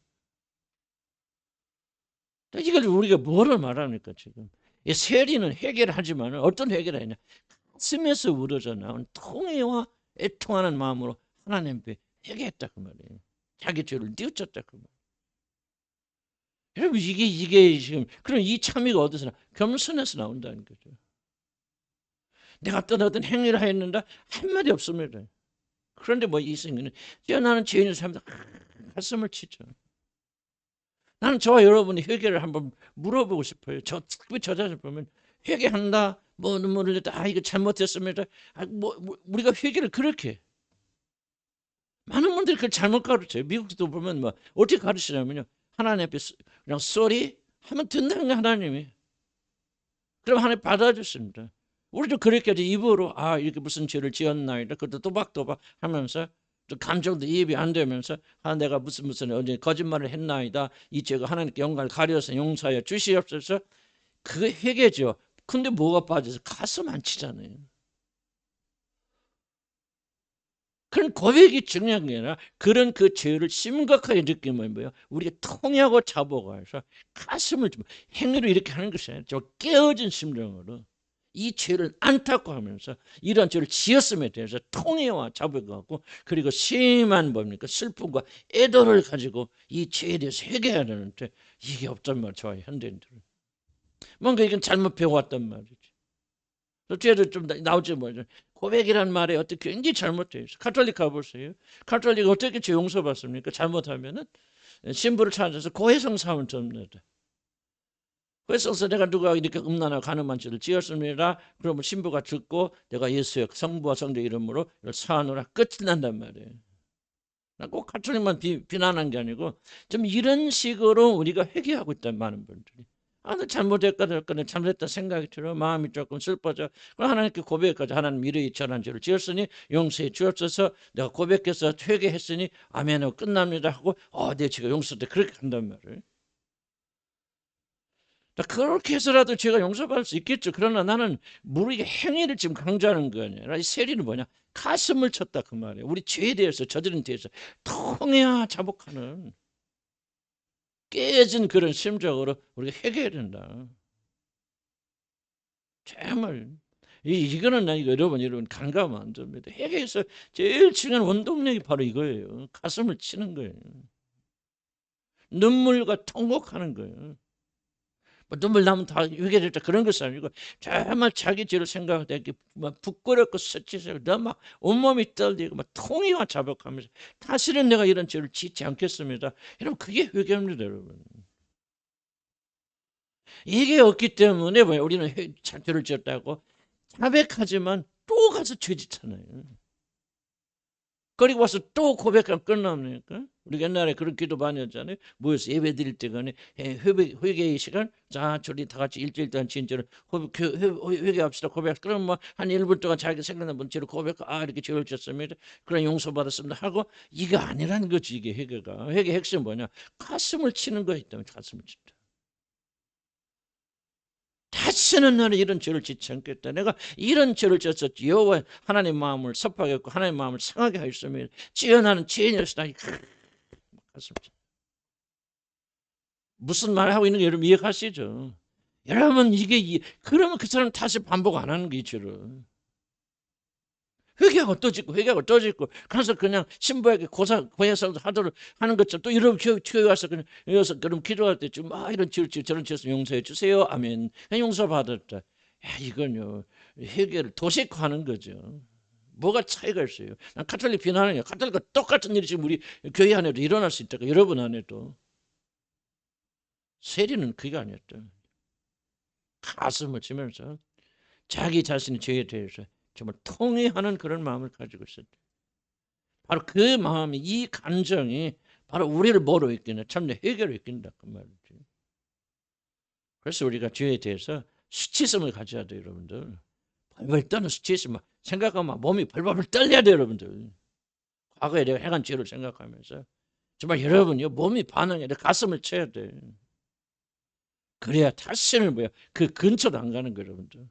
이걸 우리가 뭐를 말합니까 지금? 이 세리는 회개를 하지만 어떤 회개를 하냐 가슴에서 우러져 나온 통회와 애통하는 마음으로 하나님 앞에 회개했다 그 말이에요. 자기 죄를 뉘우쳤다 그 말이에요. 여러분 이게 지금 그럼 이 참의가 어디서 나? 겸손에서 나온다는 거죠. 내가 어떤 행위를 했는데 한마디 없습니다. 그런데 뭐 이 생기는 나는 죄인을 살면서 가슴을 치죠. 나는 저와 여러분이 회개를 한번 물어보고 싶어요. 특별히 저 자신 보면 회개한다. 뭐 눈물을 냈다. 이거 잘못했습니다. 우리가 회개를 그렇게 많은 분들이 그걸 잘못 가르쳐요. 미국도 보면 뭐 어떻게 가르치냐면요. 하나님 앞에 그냥 쏘리 하면 된다는 게 하나님이. 그럼 하나님 받아주십니다. 우리도 그렇게 입으로 이렇게 무슨 죄를 지었나이다. 그것도 또박또박 하면서 또 감정도 이입이 안 되면서 내가 무슨 언제 거짓말을 했나이다. 이 죄가 하나님께 영광을 가려서 용서하여 주시옵소서. 그게 회개죠. 근데 뭐가 빠져서 가슴 안 치잖아요. 그런 고백이 중요한 게 아니라 그런 그 죄를 심각하게 느끼면 뭐예요? 우리가 통하고 잡아가서 가슴을 좀 행위로 이렇게 하는 것이 아니라 저 깨어진 심정으로 이 죄를 안타까워하면서 이런 죄를 지었음에 대해서 통해와 잡아가고 그리고 심한 뭡니까 슬픔과 애도를 가지고 이 죄에 대해서 회개해야 되는데 이게 없단 말이에요. 저와 현대인들은 뭔가 이건 잘못 배워왔단 말이지. 죄도 좀 나오지 뭐죠. 고백이란 말에 어떻게 굉장히 잘못되어 있어. 카톨릭 가보세요. 카톨릭 어떻게 죄 용서받습니까? 잘못하면은 신부를 찾아서 고해성 사을 접니다. 그래서 내가 누가 이렇게 음란하고 간음한 죄를 지었습니다. 그러면 신부가 듣고 내가 예수의 성부와 성자 이름으로 사하노라 끝이 난단 말이에요. 꼭 가톨릭만 비난한 게 아니고 좀 이런 식으로 우리가 회개하고 있단 많은 분들이. 나 잘못했거든 잘못했다 생각이 들어 마음이 조금 슬퍼져. 그럼 하나님께 고백하자. 하나님 이러이 저런 죄를 지었으니 용서해 주옵소서. 내가 고백해서 회개했으니 아멘하고 끝납니다 하고 내 죄가 용서돼 그렇게 한단 말이에요. 그렇게 해서라도 제가 용서받을 수 있겠죠. 그러나 나는 모르게 행위를 지금 강조하는 거 아니라 이 세리는 뭐냐? 가슴을 쳤다 그 말이에요. 우리 죄에 대해서 저지른 대해서 통해야 자복하는 깨진 그런 심정으로 우리가 회개해야 된다. 정말 이거는 나 여러분 간과하면 안 됩니다. 회개에서 제일 중요한 원동력이 바로 이거예요. 가슴을 치는 거예요. 눈물과 통곡하는 거예요. 눈물 나면 다 회개될 때 그런 것이 아니고 정말 자기 죄를 생각할 때 막 부끄럽고 스치서 막 온몸이 떨리고 막 통이와 자복하면서 다시는 내가 이런 죄를 짓지 않겠습니다. 여러분 그게 회개입니다. 여러분. 이게 없기 때문에 우리는 죄를 지었다고 자백하지만 또 가서 죄 짓잖아요. 그리고 와서 또 고백하면 끝납니까? 우리 옛날에 그런 기도 많이 했잖아요. 모여서 예배 드릴 때 간에 회개의 시간, 자, 저리 다 같이 일주일 동안 지은 죄를 회개합시다. 고백. 그럼 뭐 한 1분 동안 자기가 생각난 문제를 고백하고 이렇게 죄를 졌습니다. 그런 용서받았습니다 하고 이게 아니라는 거지. 이게 회개가. 회개 핵심 뭐냐? 가슴을 치는 거기 때문에 가슴을 친다. 다시는 나는 이런 죄를 짓지 않겠다. 내가 이런 죄를 졌었지. 여호와 하나님 마음을 섭하겠고 하나님 마음을 상하게 하였으면 찌어나는 죄인이었으나 가슴 무슨 말을 하고 있는 게 여러분 이해하시죠? 여러분 이게 그러면 그 사람 다시 반복 안 하는 게 이 죄를. 회개하고 또 짓고 회개하고 또 짓고 그래서 그냥 신부에게 고해서 하도록 하는 것처럼 또 여러분 교회 와서 그냥 여기서 그럼 기도할 때 좀 이런 죄를 저런 죄를 용서해 주세요. 아멘. 용서 받았다. 이건요 회개를 도식화하는 거죠. 뭐가 차이가 있어요? 난 카톨릭 비난하는 게 카톨릭과 똑같은 일이 지금 우리 교회 안에도 일어날 수 있다고 여러분 안에도. 세리는 그게 아니었다. 가슴을 치면서 자기 자신의 죄에 대해서 정말 통회하는 그런 마음을 가지고 있었다. 바로 그 마음이 이 감정이 바로 우리를 뭐로 이끄냐? 참내 회개로 이끈다 그 말이지. 그래서 우리가 죄에 대해서 수치심을 가져야 돼요, 여러분들. 벌벌 떠는 수치심 생각하면 몸이 벌벌 떨려야 돼요, 여러분들. 과거에 내가 행한 죄를 생각하면서 정말 여러분이 몸이 반응해 가슴을 쳐야 돼. 그래야 다시는 그 근처도 안 가는 거예요, 여러분들.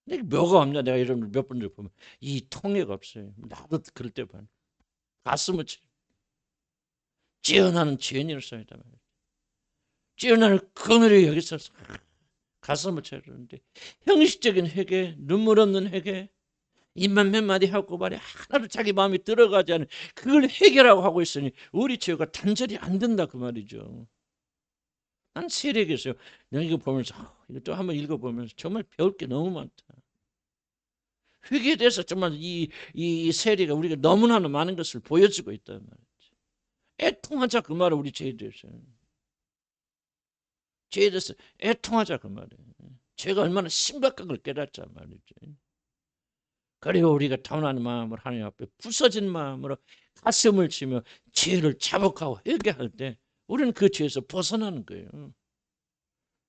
근데 뭐가 없냐? 내가 여러분들 몇 번을 보면 이 통해가 없어요. 나도 그럴 때 봐. 가슴을 쳐. 찌어나는 죄인으로서이다 말이야. 찌어나는 그늘이 여기 있어서 가슴을 쳐야 되는데 형식적인 회개, 눈물 없는 회개, 입만 몇 마디 하고 말이 하나도 자기 마음이 들어가지 않은 그걸 회개라고 하고 있으니 우리 죄가 단절이 안 된다 그 말이죠. 난 세력에서요. 내가 이거 보면서 이것도 한번 읽어보면서 정말 배울 게 너무 많다. 회개에 대해서 정말 이 세리가 우리가 너무나 많은 것을 보여주고 있단 말이지. 애통하자 그 말을 우리 죄에 대해서. 죄에 대해서 애통하자 그 말이에요. 죄가 얼마나 심각한 걸 깨닫자 말이지. 그리고 우리가 타운하는 마음을 하나님 앞에 부서진 마음으로 가슴을 치며 죄를 자복하고 회개할 때 우리는 그 죄에서 벗어나는 거예요.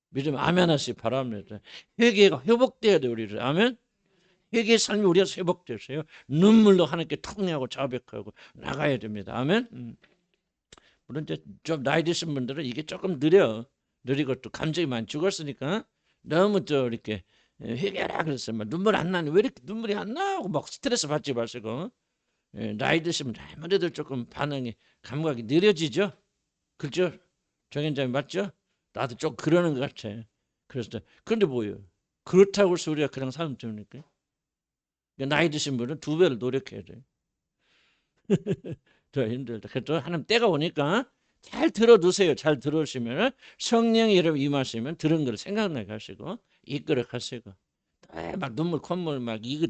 믿으면 아멘 하시기 바랍니다. 회개가 회복돼야 돼요. 우리를. 아멘. 회개의 삶이 우리가 회복돼서요. 눈물로 하나님께 통회하고 자백하고 나가야 됩니다. 아멘. 물론 이제 좀 나이 드신 분들은 이게 조금 느리고 또 감정이 많이 죽었으니까 너무 또 이렇게 회개하라 그랬어요. 막 눈물 안 나니 왜 이렇게 눈물이 안 나고 막 스트레스 받지 마시고 나이 드시면 아무래도 조금 반응이 감각이 느려지죠. 그렇죠? 정현장님 맞죠? 나도 좀 그러는 것 같아. 그래서 그런데 뭐예요? 그렇다고 해서 우리가 그냥 살면 됩니까? 나이 드신 분은 2배를 노력해야 돼요. 더 힘들다. 그래도 하나님 때가 오니까 잘 들어두세요. 잘 들어오시면 성령이 여러분 임하시면 들은 걸 생각나게 하시고 이끌어 가시고 막 눈물 콧물 막 이거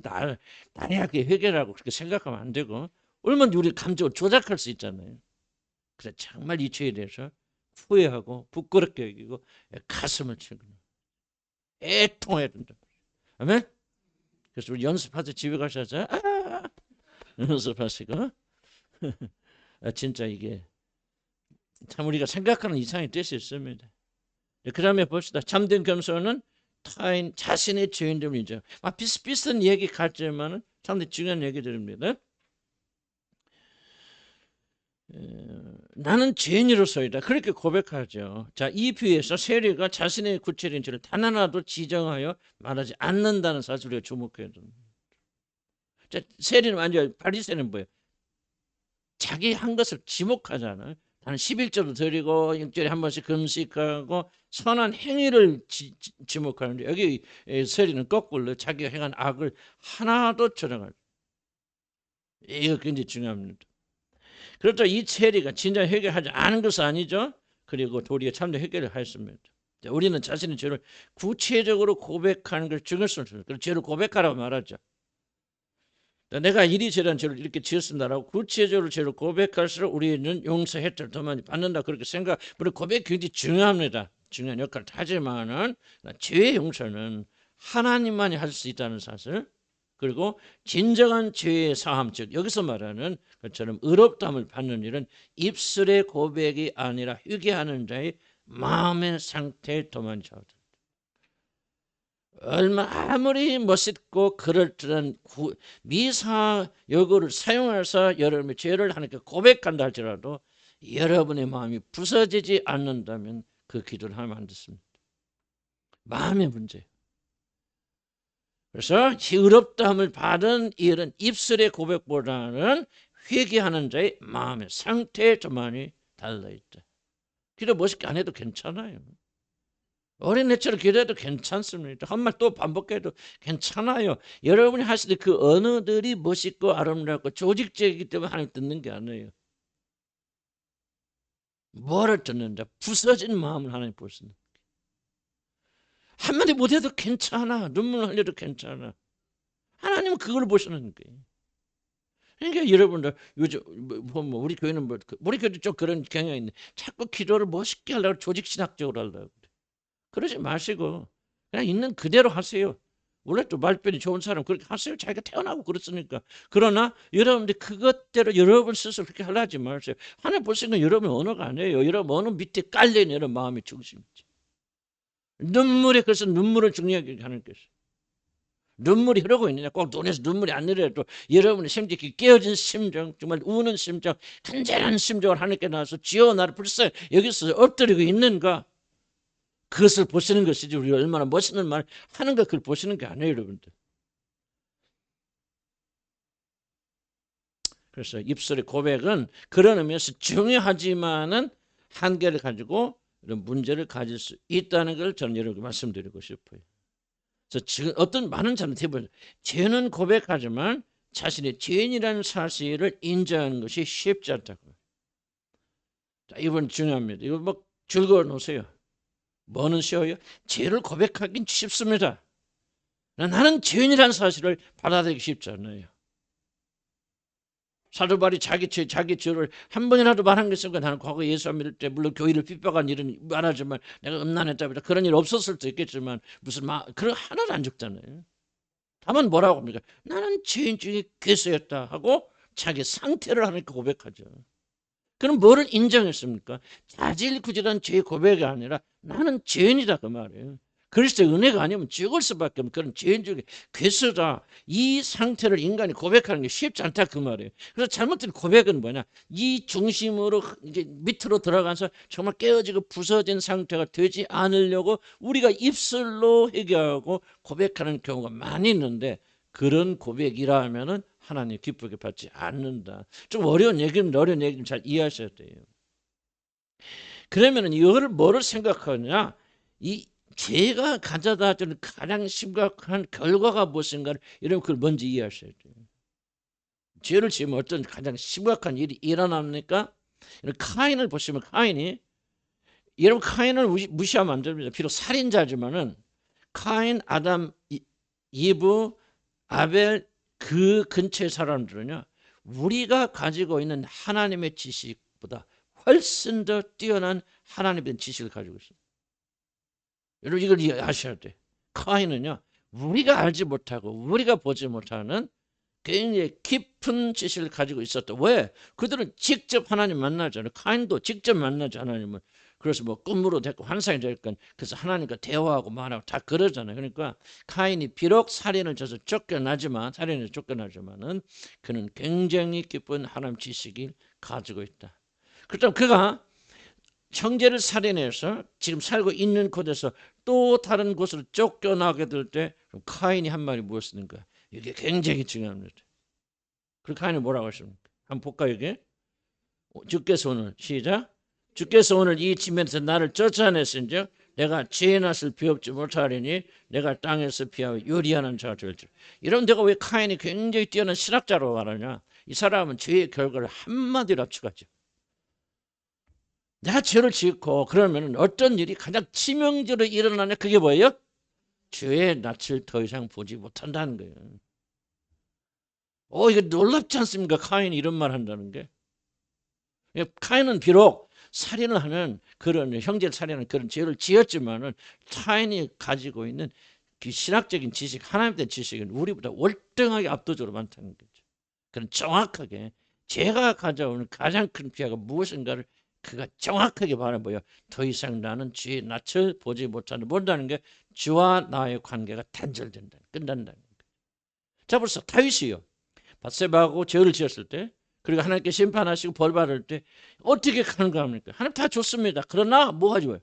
나야 그 회개라고 그렇게 생각하면 안 되고 얼마나 우리 감정을 조작할 수 있잖아요. 그래서 정말 이 죄에 대해서 후회하고 부끄럽게 여기고 가슴을 치고 애통해야 된다. 아멘. 그래서 우리 연습하자 집에 가셔서 연습하시고 진짜 이게 참 우리가 생각하는 이상의 뜻이 있습니다. 그 다음에 봅시다. 참된 겸손은 타인 자신의 죄인됨을 인정. 비슷비슷한 얘기 같지만은 상당히 중요한 얘기들입니다. 나는 죄인으로서이다. 그렇게 고백하죠. 자, 이 비유에서 세리가 자신의 구체적인 죄를 단 하나도 지정하여 말하지 않는다는 사실을 우리가 주목해야 됩니다. 자, 세리는 완전 바리새는 뭐예요? 자기 한 것을 지목하잖아요. 나는 11조도 드리고 일주일에 한 번씩 금식하고 선한 행위를 지목하는데 여기 세리는 거꾸로 자기가 행한 악을 하나도 저장할. 이거 굉장히 중요합니다. 그렇죠. 이 세리가 진짜 해결하지 않은 것은 아니죠. 그리고 도리어 참된 해결을 하였습니다. 우리는 자신의 죄를 구체적으로 고백하는 걸 중요성을 줍니다. 그래서 죄를 고백하라고 말하죠. 내가 이리저리한 죄를 이렇게 지었습니다라고 구체적으로 죄를 고백할수록 우리는 용서 혜택을 더 많이 받는다. 그렇게 생각. 물론 고백이 굉장히 중요합니다. 중요한 역할을 하지만은 죄의 용서는 하나님만이 할 수 있다는 사실. 그리고 진정한 죄의 사함, 즉 여기서 말하는 것처럼 의롭다함을 받는 일은 입술의 고백이 아니라 회개하는 자의 마음의 상태에 도만 자다. 아무리 멋있고 그럴듯한 미사 여구를 사용해서 여러분의 죄를 하나님께 고백한다 할지라도 여러분의 마음이 부서지지 않는다면 그 기도를 하면 안 됐습니다. 마음의 문제. 그래서 의롭다함을 받은 일은 입술의 고백보다는 회개하는 자의 마음의 상태에 좀 많이 달라있다. 기도 멋있게 안 해도 괜찮아요. 어린애처럼 기도해도 괜찮습니다. 한 말 또 반복해도 괜찮아요. 여러분이 하실 때 그 언어들이 멋있고 아름답고 조직적이기 때문에 하나님 듣는 게 아니에요. 뭐를 듣는다? 부서진 마음을 하나님 보시는. 한마디 못해도 괜찮아. 눈물 흘려도 괜찮아. 하나님은 그걸 보시는 거예요. 그러니까 여러분들 요즘 우리 교회는 우리 교회도 좀 그런 경향이 있는데 자꾸 기도를 멋있게 하려고 조직신학적으로 하려고 그래. 그러지 마시고 그냥 있는 그대로 하세요. 원래 또 말변이 좋은 사람 그렇게 하세요. 자기가 태어나고 그렇으니까. 그러나 여러분들 그것대로 여러분 스스로 그렇게 하지 마세요. 하나님 보시는 건 여러분의 언어가 아니에요. 여러분 언어 밑에 깔려있는 여러분 마음의 중심이지. 눈물에 그래서 눈물을 중요하게 하는 것이. 눈물이 흐르고 있느냐 꼭 눈에서 눈물이 안 흐려도 여러분의 심지 깨어진 심정 정말 우는 심정 간절한 심정을 하나님께 나와서 주여 나를 불쌍히 여기서 엎드리고 있는가 그것을 보시는 것이지 우리가 얼마나 멋있는 말 하는가 그걸 보시는 게 아니에요 여러분들. 그래서 입술의 고백은 그런 의미에서 중요하지만은 한계를 가지고 이런 문제를 가질 수 있다는 걸 저는 여러분께 말씀드리고 싶어요. 그래서 지금 어떤 많은 사람들이 해보죠. 죄는 고백하지만 자신의 죄인이라는 사실을 인정하는 것이 쉽지 않다고. 자, 이건 중요합니다. 이거 뭐 즐거워 놓으세요. 뭐는 쉬워요? 죄를 고백하긴 쉽습니다. 나는 죄인이라는 사실을 받아들이기 쉽지 않아요. 사도 바울이 자기 죄를 한 번이라도 말한 게 있으니까 나는 과거 예수 안 믿을 때 물론 교회를 핍박한 일은 말하지만 내가 음란했다 그런 일 없었을 수도 있겠지만 무슨 그런 하나도 안 적잖아요. 다만 뭐라고 합니까? 나는 죄인 중에 괴수였다 하고 자기 상태를 하니까 고백하죠. 그럼 뭐를 인정했습니까? 자질구질한 죄 고백이 아니라 나는 죄인이다 그 말이에요. 그리스도의 은혜가 아니면 죽을 수밖에 없는 그런 죄인 중에 괴수다. 이 상태를 인간이 고백하는 게 쉽지 않다 그 말이에요. 그래서 잘못된 고백은 뭐냐? 이 중심으로 이제 밑으로 들어가서 정말 깨어지고 부서진 상태가 되지 않으려고 우리가 입술로 회개하고 고백하는 경우가 많이 있는데 그런 고백이라 하면은 하나님 기쁘게 받지 않는다. 좀 어려운 얘기는 잘 이해하셔야 돼요. 그러면은 이거를 뭐를 생각하느냐? 이 죄가 가져다 주는 가장 심각한 결과가 무엇인가를 여러분 그걸 먼저 이해하셔야 돼요. 죄를 지으면 어떤 가장 심각한 일이 일어납니까? 카인을 보시면 카인이 여러분 카인을 무시하면 안 됩니다. 비록 살인자지만은 카인, 아담, 이브, 아벨 그 근처의 사람들은요. 우리가 가지고 있는 하나님의 지식보다 훨씬 더 뛰어난 하나님에 대한 지식을 가지고 있어요. 여러분 이걸 이해하셔야 돼. 카인은요, 우리가 알지 못하고 우리가 보지 못하는 굉장히 깊은 지식을 가지고 있었다. 왜? 그들은 직접 하나님 만나잖아요. 카인도 직접 만나죠, 하나님을. 그래서 뭐 꿈으로 됐고 환상이 됐건 그래서 하나님과 대화하고 말하고 다 그러잖아요. 그러니까 카인이 비록 살인을 져서 쫓겨나지만은 그는 굉장히 깊은 하나님 지식을 가지고 있다. 그렇다면 그가 형제를 살인해서 지금 살고 있는 곳에서 또 다른 곳으로 쫓겨나게 될 때 카인이 한 말이 무엇이든가 이게 굉장히 중요합니다. 그 카인이 뭐라고 하십니까? 한번 볼까요? 이게 주께서 오늘 시작. 주께서 오늘 이 지면에서 나를 쫓아내신즉 내가 죄의 낯을 비옵지 못하리니 내가 땅에서 피하여 요리하는 자가 될지. 이런 데가 왜 카인이 굉장히 뛰어난 신학자로 말하냐? 이 사람은 죄의 결과를 한마디로 합축하죠. 내가 죄를 짓고 그러면 어떤 일이 가장 치명적으로 일어나냐? 그게 뭐예요? 죄의 낯을 더 이상 보지 못한다는 거예요. 이거 놀랍지 않습니까? 카인이 이런 말 한다는 게. 카인은 비록 살인을 하는 그런 형제를 살인하는 그런 죄를 지었지만은 카인이 가지고 있는 그 신학적인 지식, 하나님에 대한 지식은 우리보다 월등하게 압도적으로 많다는 거죠. 그런 정확하게 죄가 가져오는 가장 큰 피해가 무엇인가를 그가 정확하게 말해보여 더 이상 나는 죄의 낯을 보지 못한다는 게 주와 나의 관계가 단절된다, 끝난다는 거예요. 자, 벌써 다윗이요. 밧세바하고 죄를 지었을 때 그리고 하나님께 심판하시고 벌 받을 때 어떻게 하는가 합니까? 하나님 다 좋습니다. 그러나 뭐가 좋아요?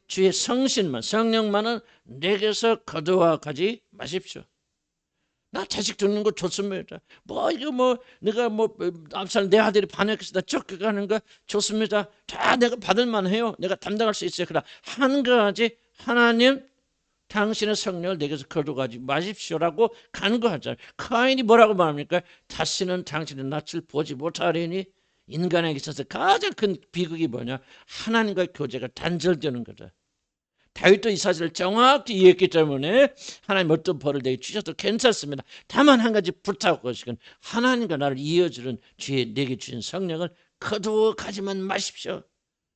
주의 성신만, 성령만은 내게서 거두어 가지 마십시오. 나 자식 듣는 거 좋습니다. 내가 앞살 내 아들이 반역해서 나 쫓겨가는 거 좋습니다. 다 내가 받을 만해요. 내가 담당할 수 있어요. 그러나 한 가지 하나님 당신의 성령을 내게서 거두어가지 마십시오라고 간구하잖아요. 카인이 뭐라고 말합니까? 다시는 당신의 낯을 보지 못하리니 인간에게 있어서 가장 큰 비극이 뭐냐? 하나님과의 교제가 단절되는 거다. 다윗도 이 사실을 정확히 이해했기 때문에 하나님 어떤 벌을 내게 주셔도 괜찮습니다. 다만 한 가지 부탁 것이건 하나님과 나를 이어주는 주의 내게 주신 성령을 거두어 가지만 마십시오.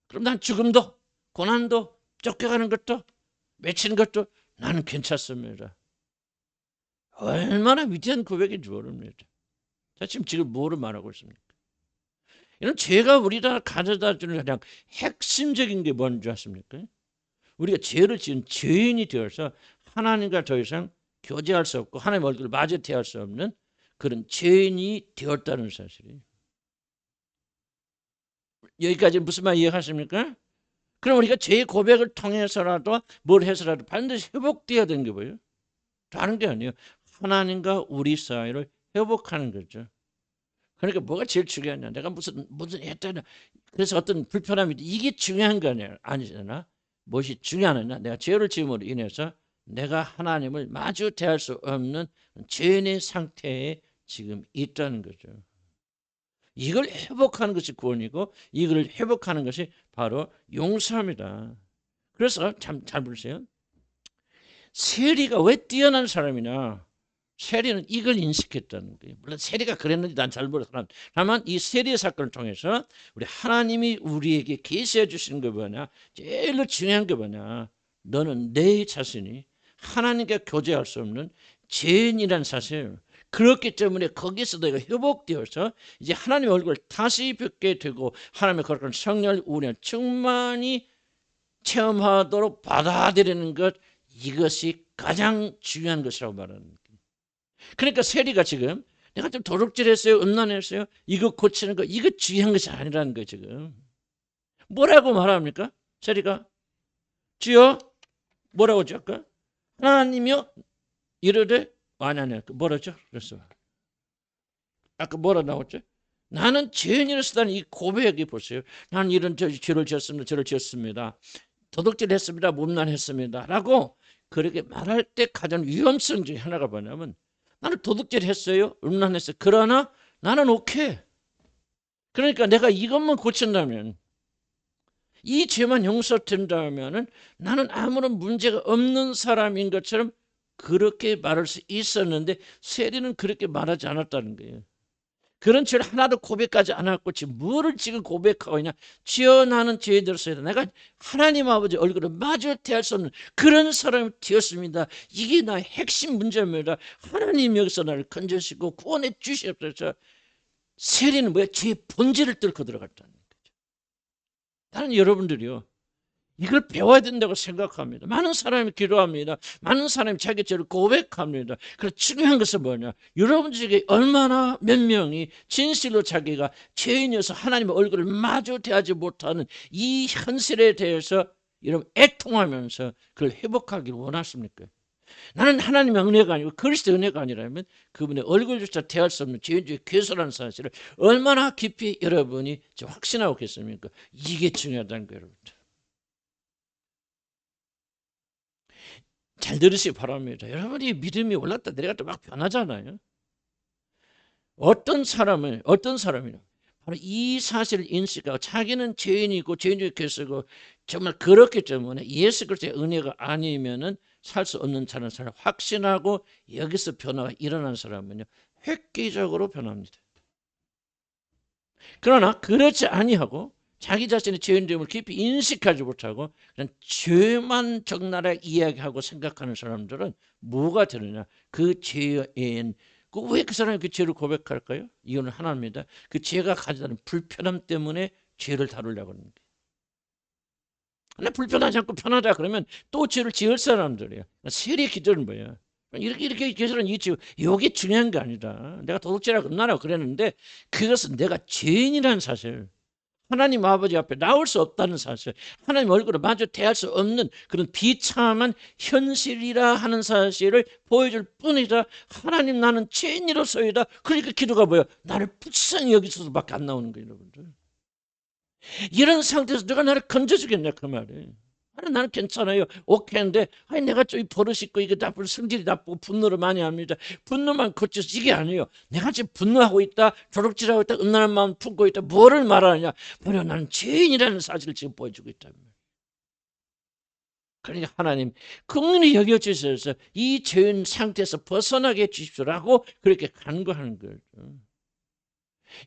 그럼 난 죽음도 고난도 쫓겨가는 것도 맺히는 것도 나는 괜찮습니다. 얼마나 위대한 고백인지 모릅니다. 자, 지금 뭐를 말하고 있습니까? 이런 죄가 우리가 가져다주는 가장 핵심적인 게 뭔지 아십니까? 우리가 죄를 지은 죄인이 되어서 하나님과 더 이상 교제할 수 없고 하나님의 얼굴을 마주 대할 수 없는 그런 죄인이 되었다는 사실이에요. 여기까지 무슨 말 이해하십니까? 그럼 우리가 죄의 고백을 통해서라도 뭘 해서라도 반드시 회복되어야 되는 게 뭐예요? 다른 게 아니에요. 하나님과 우리 사이를 회복하는 거죠. 그러니까 뭐가 제일 중요하냐? 내가 무슨 했다냐? 그래서 어떤 불편함이 이게 중요한 거 아니잖아. 무엇이 중요하느냐? 내가 죄를 지음으로 인해서 내가 하나님을 마주 대할 수 없는 죄인의 상태에 지금 있다는 거죠. 이걸 회복하는 것이 구원이고 이걸 회복하는 것이 바로 용서입니다. 그래서 참 잘 보세요. 세리가 왜 뛰어난 사람이냐? 세리는 이걸 인식했다는 거예요. 물론 세리가 그랬는지 난 잘 모르겠지만 다만 이 세리의 사건을 통해서 우리 하나님이 우리에게 계시해 주시는 게 뭐냐? 제일 중요한 게 뭐냐? 너는 내 자신이 하나님과 교제할 수 없는 죄인이라는 사실. 그렇기 때문에 거기서 내가 회복되어서 이제 하나님의 얼굴을 다시 뵙게 되고 하나님의 거룩한 성령을 우리는 충만히 체험하도록 받아들이는 것, 이것이 가장 중요한 것이라고 말하는 거예요. 그러니까 세리가 지금 내가 좀 도둑질했어요, 음란했어요, 이거 고치는 거, 이거 중요한 것이 아니라는 거예요. 지금 뭐라고 말합니까? 세리가 주여 뭐라고 하죠? 아까 하나님이요 이르되 아니 뭐라죠? 그랬어. 아까 뭐라 나왔죠? 나는 죄인이로서다는 이 고백이 보세요. 나는 이런 죄를 지었습니다. 도둑질했습니다. 문란했습니다. 라고 그렇게 말할 때 가장 위험성 중에 하나가 뭐냐면 나는 도둑질했어요. 음란했어요. 그러나 나는 오케이. 그러니까 내가 이것만 고친다면 이 죄만 용서된다면 나는 아무런 문제가 없는 사람인 것처럼 그렇게 말할 수 있었는데 세리는 그렇게 말하지 않았다는 거예요. 그런 죄를 하나도 고백하지 않았고 지금 뭐를 지금 고백하고 있냐? 주여 나는 죄인으로서 내가 하나님 아버지 얼굴을 마주 대할 수 없는 그런 사람이 되었습니다. 이게 나의 핵심 문제입니다. 하나님 여기서 나를 건져주시고 구원해 주시옵소서. 세리는 뭐야? 죄의 본질을 뚫고 들어갔다는 거죠. 나는 여러분들이요, 이걸 배워야 된다고 생각합니다. 많은 사람이 기도합니다. 많은 사람이 자기 죄를 고백합니다. 그래서 중요한 것은 뭐냐? 여러분 중에 얼마나 몇 명이 진실로 자기가 죄인이어서 하나님의 얼굴을 마주 대하지 못하는 이 현실에 대해서 여러분 애통하면서 그걸 회복하기를 원하십니까? 나는 하나님의 은혜가 아니고 그리스도의 은혜가 아니라면 그분의 얼굴조차 대할 수 없는 죄인주의 괴수라는 사실을 얼마나 깊이 여러분이 확신하고 계십니까? 이게 중요하다는 거예요, 여러분들. 잘 들으시기 바랍니다. 여러분이 믿음이 올랐다 내려갔다 막 변하잖아요. 어떤 사람이 바로 이 사실을 인식하고 자기는 죄인이고 죄인중에 괴수고 정말 그렇기 때문에 예수 그리스도의 은혜가 아니면은 살 수 없는 자는 사람 확신하고 여기서 변화가 일어난 사람은요 획기적으로 변합니다. 그러나 그렇지 아니하고 자기 자신의 죄인됨을 깊이 인식하지 못하고 그냥 죄만 적나라하게 이야기하고 생각하는 사람들은 뭐가 되느냐? 그 죄인, 왜 그 사람이 그 죄를 고백할까요? 이유는 하나입니다. 그 죄가 가져다는 불편함 때문에 죄를 다루려고 하는 거예요. 근데 불편하지 않고 편하다 그러면 또 죄를 지을 사람들이에요. 세리의 기도는 뭐예요? 이렇게 계산은 이게 이게 중요한 게 아니다. 내가 도둑질하고 끝나라고 그랬는데 그것은 내가 죄인이라는 사실, 하나님 아버지 앞에 나올 수 없다는 사실, 하나님 얼굴을 마주 대할 수 없는 그런 비참한 현실이라 하는 사실을 보여줄 뿐이다. 하나님 나는 죄인으로서이다. 그러니까 기도가 뭐예요? 나를 불쌍히 여기서밖에 안 나오는 거예요, 여러분들. 이런 상태에서 누가 나를 건져주겠냐 그 말이에요. 나는 괜찮아요. 오케이인데 내가 좀 버릇 있고 이게 나쁜 성질이 나쁘고 분노를 많이 합니다. 분노만 고쳐서 이게 아니에요. 내가 지금 분노하고 있다, 조력질하고 있다, 음란한 마음 품고 있다. 뭐를 말하느냐? 바로 나는 죄인이라는 사실을 지금 보여주고 있다는 거예요. 그러니까 하나님 긍휼히 여겨주셔서 이 죄인 상태에서 벗어나게 해주십시오라고 그렇게 간구하는 거죠.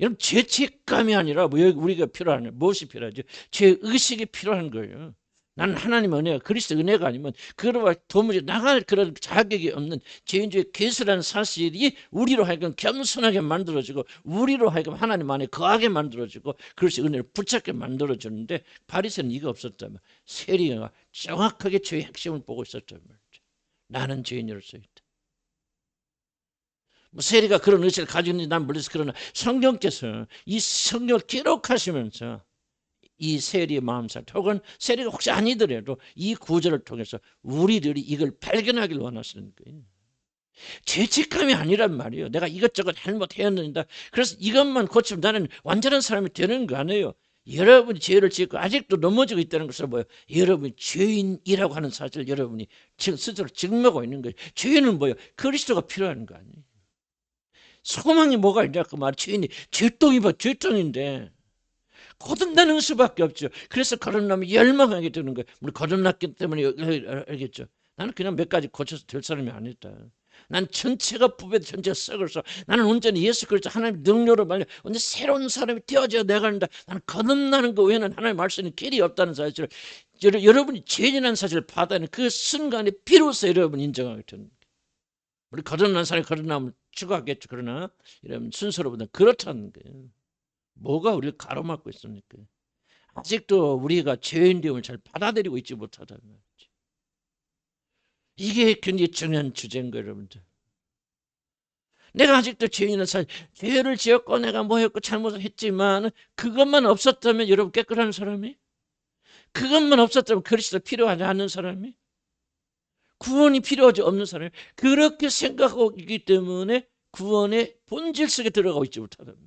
여러분 죄책감이 아니라 우리가 필요한 무엇이 필요하죠? 죄의식이 필요한 거예요. 나는 하나님의 은혜가 그리스도 은혜가 아니면 그거와 도무지 나갈 그런 자격이 없는 죄인주의 괴수라는 사실이 우리로 하여금 겸손하게 만들어지고 우리로 하여금 하나님 안에 거하게 만들어지고 그것이 은혜를 붙잡게 만들어주는데 바리새는 이거 없었다면 세리가 정확하게 죄의 핵심을 보고 있었단 말이죠. 나는 죄인으로서 있다. 세리가 그런 의식을 가지고 있는지 난 몰라서 그러나 성경께서 이 성경을 기록하시면서 이 세리의 마음살 혹은 세리가 혹시 아니더라도 이 구절을 통해서 우리들이 이걸 발견하길 원하시는 거예요. 죄책감이 아니란 말이에요. 내가 이것저것 잘못했는다. 그래서 이것만 고치면 나는 완전한 사람이 되는 거 아니에요. 여러분이 죄를 짓고 아직도 넘어지고 있다는 것을 뭐예요? 여러분이 죄인이라고 하는 사실을 여러분이 스스로 증명하고 있는 거예요. 죄인은 뭐예요? 그리스도가 필요한 거 아니에요. 소망이 뭐가 있냐 그 말. 죄인이 죄똥인데 거듭나는 수밖에 없죠. 그래서 거듭나면 열망하게 되는 거예요. 우리 거듭났기 때문에 알겠죠. 나는 그냥 몇 가지 고쳐서 될 사람이 아니다. 난 전체가 부패돼 전체가 썩어서 나는 온전히 예수 그리스도 하나님의 능력으로 말려 언제 새로운 사람이 되어져야 내가 한다. 나는 거듭나는 거 외에는 하나님의 말씀에 길이 없다는 사실을 여러분이 죄인이라는 사실을 받아내는 그 순간에 비로소 여러분이 인정하게 되는 거예요. 우리 거듭난 사람이 거듭나면 추가하겠죠. 그러나 여러분 순서로보다 그렇다는 거예요. 뭐가 우리를 가로막고 있습니까? 아직도 우리가 죄인됨을 잘 받아들이고 있지 못하다는 거지. 이게 굉장히 중요한 주제인 거예요, 여러분들. 내가 아직도 죄인은 사실 죄를 지었고 내가 뭐 했고 잘못을 했지만 그것만 없었다면 여러분 깨끗한 사람이? 그것만 없었다면 그리스도 필요하지 않는 사람이? 구원이 필요하지 없는 사람이? 그렇게 생각하고 있기 때문에 구원의 본질 속에 들어가고 있지 못하다는 거예요.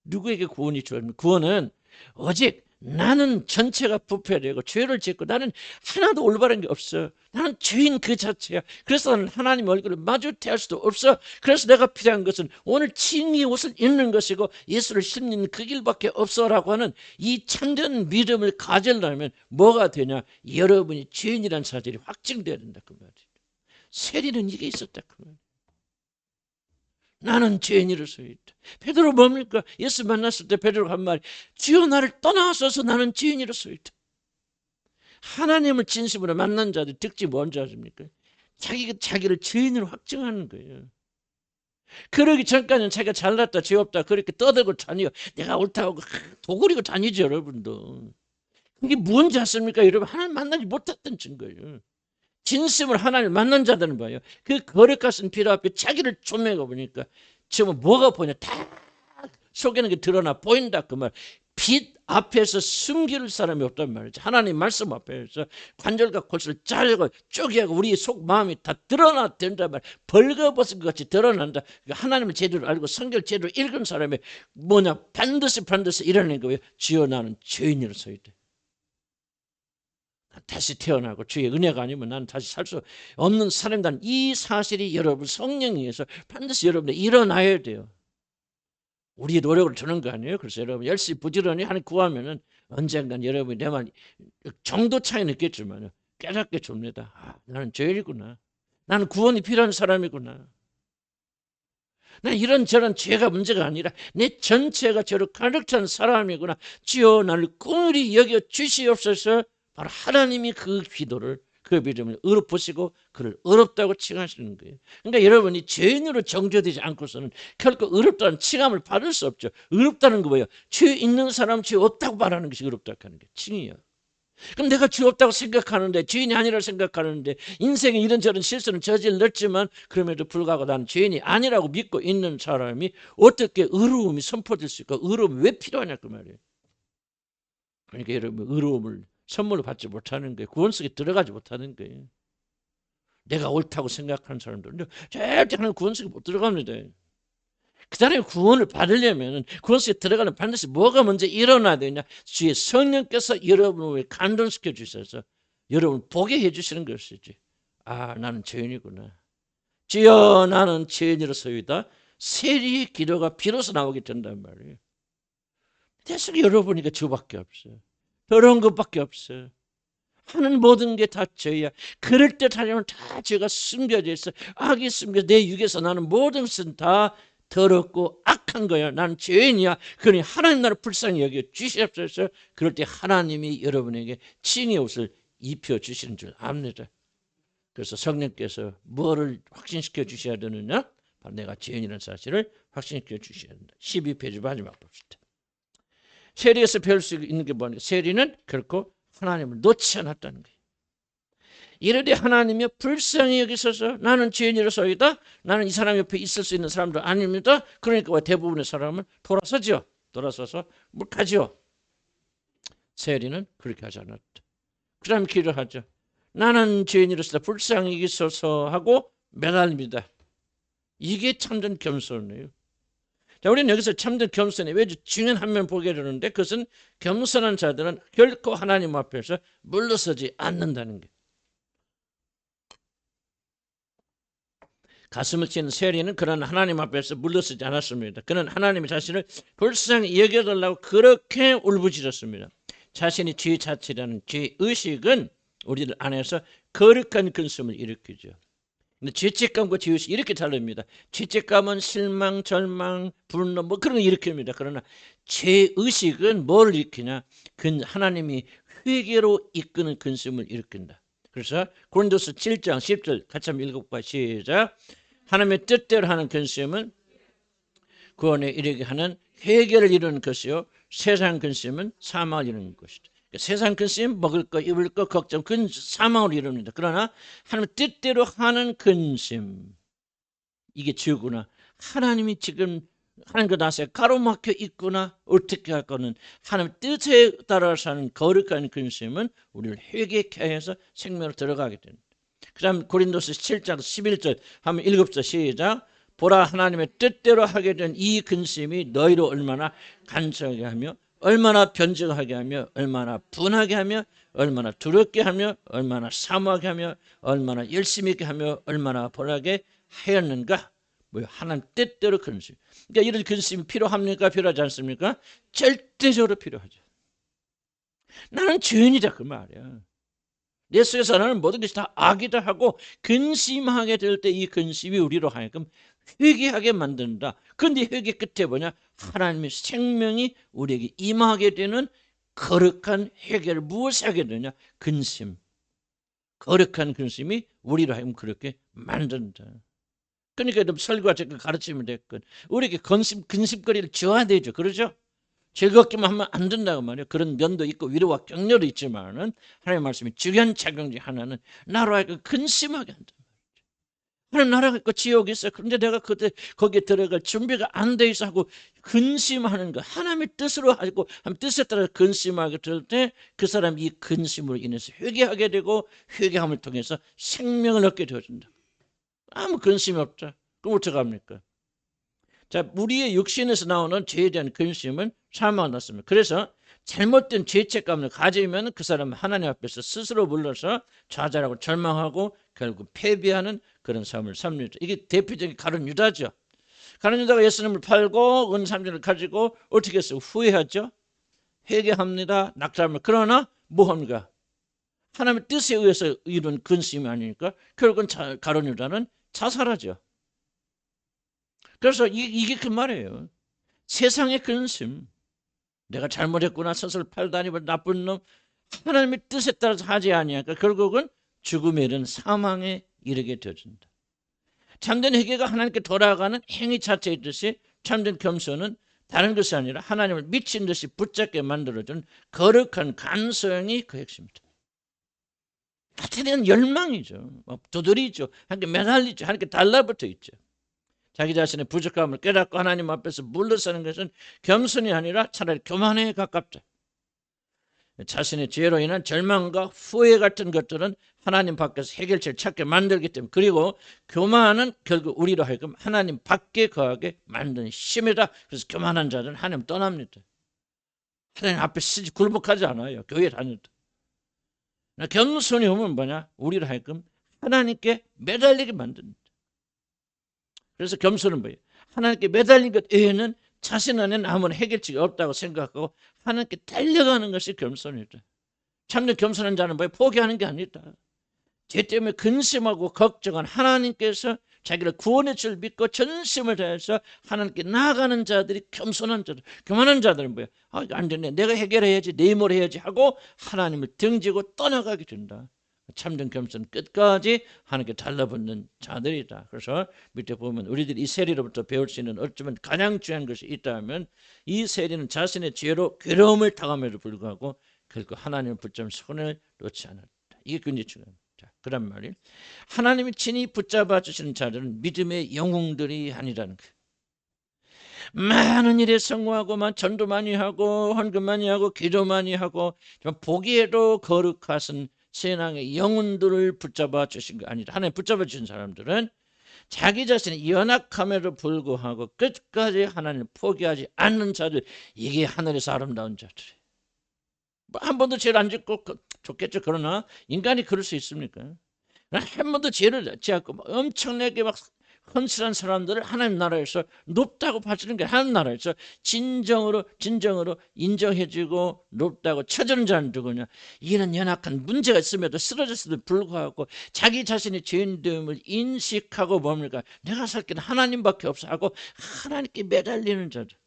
누구에게 구원이 주어집니까? 구원은 오직 나는 전체가 부패되고 죄를 짓고 나는 하나도 올바른 게 없어. 나는 죄인 그 자체야. 그래서 나는 하나님 얼굴을 마주 대할 수도 없어. 그래서 내가 필요한 것은 오늘 칭의 옷을 입는 것이고 예수를 심는 그 길밖에 없어라고 하는 이 참된 믿음을 가지려면 뭐가 되냐? 여러분이 죄인이라는 사실이 확증돼야 된다 그 말이에요. 세리는 이게 있었다 그 말이에요. 나는 죄인이로소이다. 베드로 뭡니까? 예수 만났을 때 베드로가 한 말이 주여 나를 떠나소서 나는 죄인이로소이다. 하나님을 진심으로 만난 자들 특징이 뭔지 아십니까? 자기를 죄인으로 확증하는 거예요. 그러기 전까지는 자기가 잘났다 죄 없다 그렇게 떠들고 다니요. 내가 옳다고 도구리고 다니죠 여러분도. 이게 뭔지 아십니까? 여러분 하나님 만나지 못했던 증거예요. 진심으로 하나님을 만난 자들은 봐요. 그 거룩하신 피로 앞에 자기를 조명해 보니까 지금 뭐가 보이냐 다 속에는 게 드러나 보인다 그 말. 빛 앞에서 숨길 사람이 없단 말이죠. 하나님 말씀 앞에서 관절과 골수를 자르고 쪼개고 우리 속 마음이 다 드러나된단 말이야. 벌거벗은 것 같이 드러난다. 하나님의 제도를 알고 성경 제도를 읽은 사람이 뭐냐 반드시 일어나는 거예요. 주여 나는 죄인으로서이다. 다시 태어나고 주의 은혜가 아니면 나는 다시 살 수 없는 사람이란 이 사실이 여러분 성령에 의해서 반드시 여러분들 일어나야 돼요. 우리 노력을 주는 거 아니에요. 그래서 여러분 열심히 부지런히 하나님 구하면은 언젠간 여러분이 내 말 정도 차이는 있겠지만 깨닫게 줍니다. 아, 나는 죄인이구나. 나는 구원이 필요한 사람이구나. 나는 이런저런 죄가 문제가 아니라 내 전체가 죄로 가득 찬 사람이구나. 주여 나를 긍휼히 여겨 주시옵소서. 바로 하나님이 그 기도를 그 믿음을 의롭보시고 그를 의롭다고 칭하시는 거예요. 그러니까 여러분이 죄인으로 정죄되지 않고서는 결코 의롭다는 칭함을 받을 수 없죠. 의롭다는 거 뭐예요? 죄 있는 사람 죄 없다고 말하는 것이 의롭다고 하는 게 칭이에요. 그럼 내가 죄 없다고 생각하는데 죄인이 아니라고 생각하는데 인생에 이런저런 실수는 저질렀지만 그럼에도 불구하고 나는 죄인이 아니라고 믿고 있는 사람이 어떻게 의로움이 선포될 수 있고 의로움이 왜 필요하냐 그 말이에요. 그러니까 여러분 의로움을 선물로 받지 못하는 거예요. 구원 속에 들어가지 못하는 거예요. 내가 옳다고 생각하는 사람들은 절대 하나님 구원 속에 못 들어갑니다. 그 사람이 구원을 받으려면 구원 속에 들어가는 반드시 뭐가 먼저 일어나야 되냐? 주의 성령께서 여러분을 감동시켜 주셔서 여러분을 보게 해주시는 것이지. 아 나는 죄인이구나. 주여 나는 죄인으로서이다. 세리의 기도가 비로소 나오게 된단 말이에요. 대신 여러분이니까 저밖에 없어요. 더러운 것밖에 없어요. 하는 모든 게 다 죄야. 그럴 때 하려면 다 죄가 숨겨져 있어. 악이 숨겨져. 내 육에서 나는 모든 것은 다 더럽고 악한 거야. 나는 죄인이야. 그러니 하나님 나를 불쌍히 여겨 주시옵소서. 그럴 때 하나님이 여러분에게 칭의 옷을 입혀 주시는 줄 압니다. 그래서 성령께서 뭐를 확신시켜 주셔야 되느냐? 바로 내가 죄인이라는 사실을 확신시켜 주셔야 된다. 12페이지 마지막 봅시다. 세리에서 배울 수 있는 게 뭐냐? 세리는 결코 하나님을 놓지 않았다는 거예요. 이르되 하나님이 불쌍히 여기셔서 나는 죄인이로소이다. 나는 이 사람 옆에 있을 수 있는 사람도 아닙니다. 그러니까 대부분의 사람은 돌아서죠. 돌아서서 묵하죠. 세리는 그렇게 하지 않았다. 그 다음에 기도하죠. 나는 죄인이로서 불쌍히 여기소서 하고 매달립니다. 이게 참된 겸손이에요. 자, 우리는 여기서 참된 겸손의 왜 중요한 한 면 보게 되는데 그것은 겸손한 자들은 결코 하나님 앞에서 물러서지 않는다는 게. 가슴을 치는 세리는 그런 하나님 앞에서 물러서지 않았습니다. 그는 하나님의 자신을 불쌍히 여겨달라고 그렇게 울부짖었습니다. 자신이 죄 자체라는 죄의식은 우리들 안에서 거룩한 근심을 일으키죠. 근데 죄책감과 죄의식이 이렇게 다릅니다. 죄책감은 실망, 절망, 분노 뭐 그런 거 일으킵니다. 그러나 죄의식은 뭘 일으키냐? 하나님이 회개로 이끄는 근심을 일으킨다. 그래서 고린도서 7장 10절 같이 한번 읽어볼까요? 시작. 하나님의 뜻대로 하는 근심은 구원에 이르게 하는 회개를 이루는 것이요 세상 근심은 사망을 이루는 것이다. 세상 근심, 먹을 거, 입을 거, 걱정, 사망으로 이룹니다. 그러나 하나님 뜻대로 하는 근심, 이게 죄구나. 하나님이 지금 하나님 그 나서에 가로막혀 있구나. 어떻게 할 거는 하나님 뜻에 따라서 하는 거룩한 근심은 우리를 회개케 해서 생명으로 들어가게 됩니다. 그 다음 고린도서 7장 11절 한번 읽읍시다. 시작. 보라 하나님의 뜻대로 하게 된 이 근심이 너희로 얼마나 간절하게 하며 얼마나 변증하게 하며 얼마나 분하게 하며 얼마나 두렵게 하며 얼마나 사모하게 하며 얼마나 열심히 있게 하며 얼마나 벌하게 하였는가. 하나님 뜻대로 근심. 그러니까 이런 근심이 필요합니까? 필요하지 않습니까? 절대적으로 필요하죠. 나는 죄인이다 그 말이야. 내 속에서 나는 모든 것이 다 악이다 하고 근심하게 될 때 이 근심이 우리로 하여금 회개하게 만든다. 그런데 회개 끝에 뭐냐? 하나님의 생명이 우리에게 임하게 되는 거룩한 회개를 무엇이 하게 되냐? 근심. 거룩한 근심이 우리로 하여금 그렇게 만든다. 그러니까 설교가 저렇게 가르치면 됐건 우리에게 근심거리를 줘야 되죠. 그러죠? 즐겁기만 하면 안 된다고 말이에요. 그런 면도 있고 위로와 격려도 있지만은 하나님의 말씀이 중요한 작용 중 하나는 나로 하여금 근심하게 한다. 하나님 나라가 있고 지옥이 있어. 그런데 내가 그때 거기에 들어갈 준비가 안 돼 있어 하고 근심하는 거. 하나님의 뜻으로 하고 하나님의 뜻에 따라 근심하게 될 때 그 사람이 이 근심으로 인해서 회개하게 되고 회개함을 통해서 생명을 얻게 되어진다. 아무 근심이 없죠. 그럼 어떡합니까? 자, 우리의 육신에서 나오는 죄에 대한 근심은 사망을 낳습니다. 그래서 잘못된 죄책감을 가지면 그 사람은 하나님 앞에서 스스로 물러서 좌절하고 절망하고 결국 패배하는 그런 삶을 삽니다. 이게 대표적인 가룟 유다죠. 가룟 유다가 예수님을 팔고 은삼진을 가지고 어떻게 했어요? 후회하죠. 회개합니다. 낙담을. 그러나 뭐합니까? 하나님의 뜻에 의해서 이룬 근심이 아니니까 결국은 가룟 유다는 자살하죠. 그래서 이게 그 말이에요. 세상의 근심. 내가 잘못했구나. 스스로 팔다니 나쁜 놈. 하나님의 뜻에 따라서 하지 아니하니까 결국은 죽음에 이른 사망에 이르게 되어진다. 참된 회개가 하나님께 돌아가는 행위 자체에 있듯이 참된 겸손은 다른 것이 아니라 하나님을 미친 듯이 붙잡게 만들어준 거룩한 간성이 그 핵심이다. 하나님에 대한 열망이죠. 두드리죠. 하나님께 매달리죠. 하나님께 달라붙어 있죠. 자기 자신의 부족함을 깨닫고 하나님 앞에서 물러서는 것은 겸손이 아니라 차라리 교만에 가깝다. 자신의 죄로 인한 절망과 후회 같은 것들은 하나님 밖에서 해결책을 찾게 만들기 때문에, 그리고 교만은 결국 우리로 하여금 하나님 밖에 거하게 만드는 힘이다. 그래서 교만한 자들은 하나님 떠납니다. 하나님 앞에 쓰지 굴복하지 않아요. 교회 다니다. 겸손이 오면 뭐냐? 우리로 하여금 하나님께 매달리게 만듭니다. 그래서 겸손은 뭐예요? 하나님께 매달린 것 외에는 자신 안에는 아무런 해결책이 없다고 생각하고 하나님께 달려가는 것이 겸손이다. 참된 겸손한 자는 뭐예요? 포기하는 게 아니다. 죄 때문에 근심하고 걱정한 하나님께서 자기를 구원의 줄 믿고 전심을 다해서 하나님께 나아가는 자들이 겸손한 자들. 교만한 자들은 뭐예요? 안 되네. 내가 해결해야지. 내 힘으로 해야지 하고 하나님을 등지고 떠나가게 된다. 참된 겸손은 끝까지 하나님께 달라붙는 자들이다. 그래서 밑에 보면 우리들이 이 세리로부터 배울 수 있는 어쩌면 가장 중요한 것이 있다면 이 세리는 자신의 죄로 괴로움을 당함에도 불구하고 결국 하나님을 붙잡은 손을 놓지 않았다. 이게 굉장히 중요합니다. 그런 말이 하나님이 친히 붙잡아 주시는 자들은 믿음의 영웅들이 아니라는 거예요. 많은 일에 성공하고 전도 많이 하고 헌금 많이 하고 기도 많이 하고 보기에도 거룩하신 신앙의 영혼들을 붙잡아 주신 거 아니라 하나님 붙잡아 주신 사람들은 자기 자신의 연약함에도 불구하고 끝까지 하나님을 포기하지 않는 자들, 이게 하늘에서 아름다운 자들이에요. 한 번도 죄를 안 짓고 좋겠죠. 그러나 인간이 그럴 수 있습니까? 한 번도 죄를 짓고 엄청나게 막 헌신한 사람들을 하나님 나라에서 높다고 봐주는 게 하나님 나라에서 진정으로 인정해주고 높다고 쳐주는 자는 누구냐? 이는 연약한 문제가 있음에도 쓰러졌음에도 불구하고 자기 자신의 죄인됨을 인식하고 뭡니까? 내가 살 길은 하나님밖에 없어 하고 하나님께 매달리는 자들.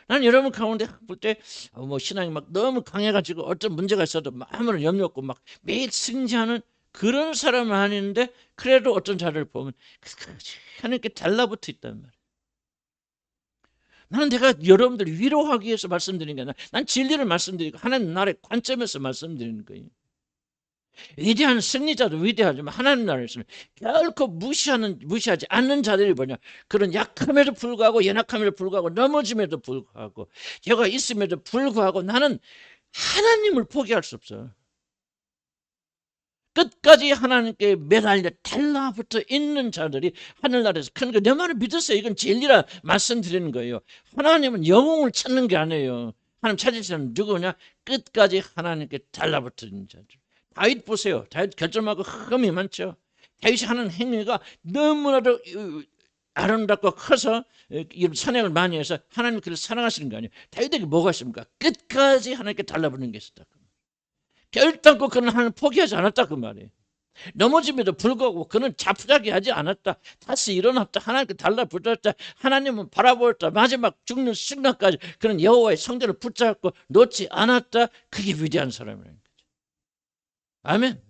난 여러분 가운데 볼 때 신앙이 막 너무 강해가지고 어떤 문제가 있어도 아무런 염려 없고 막 매일 승진하는 그런 사람은 아닌데 그래도 어떤 자를 보면 하나님께 달라붙어 있단 말이에요. 나는 내가 여러분들을 위로하기 위해서 말씀드리는 게 아니라 난 진리를 말씀드리고 하나님 나라의 관점에서 말씀드리는 거예요. 위대한 승리자도 위대하지만 하나님 나라에서는 결코 무시하지 않는 자들이 뭐냐? 그런 약함에도 불구하고 연약함에도 불구하고 넘어짐에도 불구하고 죄가 있음에도 불구하고 나는 하나님을 포기할 수 없어. 끝까지 하나님께 매달려 달라붙어 있는 자들이 하늘나라에서 큰 거. 내 말을 믿으세요. 이건 진리라 말씀드리는 거예요. 하나님은 영웅을 찾는 게 아니에요. 하나님 찾으시는 누구냐? 끝까지 하나님께 달라붙어 있는 자들. 다윗 보세요. 다윗 결점하고 흠이 많죠. 다윗이 하는 행위가 너무나도 아름답고 커서 이런 선행을 많이 해서 하나님 그를 사랑하시는 거 아니에요. 다윗에게 뭐가 있습니까? 끝까지 하나님께 달라붙는 게 있었다. 결단코 그는 하나님 포기하지 않았다 그 말이에요. 넘어짐에도 불구하고 그는 자포자기하지 않았다. 다시 일어났다. 하나님께 달라붙었다. 하나님은 바라보았다. 마지막 죽는 순간까지 그는 여호와의 성전을 붙잡고 놓지 않았다. 그게 위대한 사람이라는 거죠. 아멘.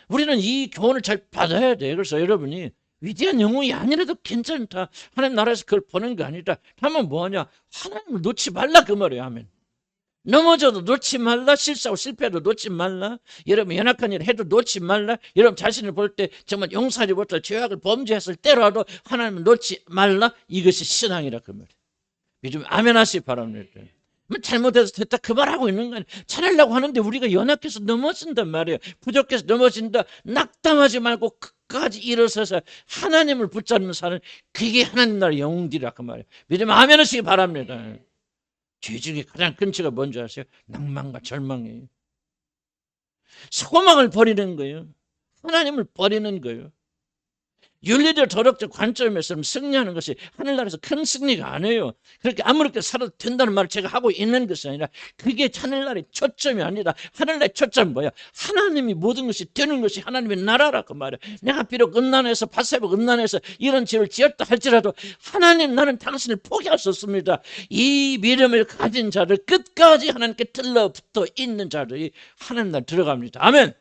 우리는 이 교훈을 잘 받아야 돼요. 그래서 여러분이 위대한 영웅이 아니라도 괜찮다. 하나님 나라에서 그걸 보는 게 아니다. 하면 뭐하냐? 하나님을 놓지 말라 그 말이에요. 아멘. 넘어져도 놓지 말라. 실수하고 실패해도 놓지 말라. 여러분 연약한 일 해도 놓지 말라. 여러분 자신을 볼 때 정말 용서하지 못할 죄악을 범죄했을 때라도 하나님을 놓지 말라. 이것이 신앙이라 그 말이에요. 믿으면 아멘 하시기 바랍니다. 잘못해서 됐다 그 말하고 있는 거 아니에요. 잘하려고 하는데 우리가 연약해서 넘어진단 말이에요. 부족해서 넘어진다. 낙담하지 말고 끝까지 일어서서 하나님을 붙잡는 사람, 그게 하나님 나라의 영웅들이라 그 말이에요. 믿으면 아멘 하시기 바랍니다. 죄 중에 가장 큰 죄가 뭔지 아세요? 낭만과 절망이에요. 소망을 버리는 거예요. 하나님을 버리는 거예요. 윤리적 도덕적 관점에서 승리하는 것이 하늘나라에서 큰 승리가 아니에요. 그렇게 아무렇게 살아도 된다는 말을 제가 하고 있는 것이 아니라 그게 하늘나라의 초점이 아니다. 하늘나라의 초점은 뭐야? 하나님이 모든 것이 되는 것이 하나님의 나라라 그 말이야. 내가 비록 음란해서 바세바 음란해서 이런 죄를 지었다 할지라도 하나님 나는 당신을 포기할 수 없습니다. 이 믿음을 가진 자들 끝까지 하나님께 들러붙어 있는 자들이 하나님 나라에 들어갑니다. 아멘.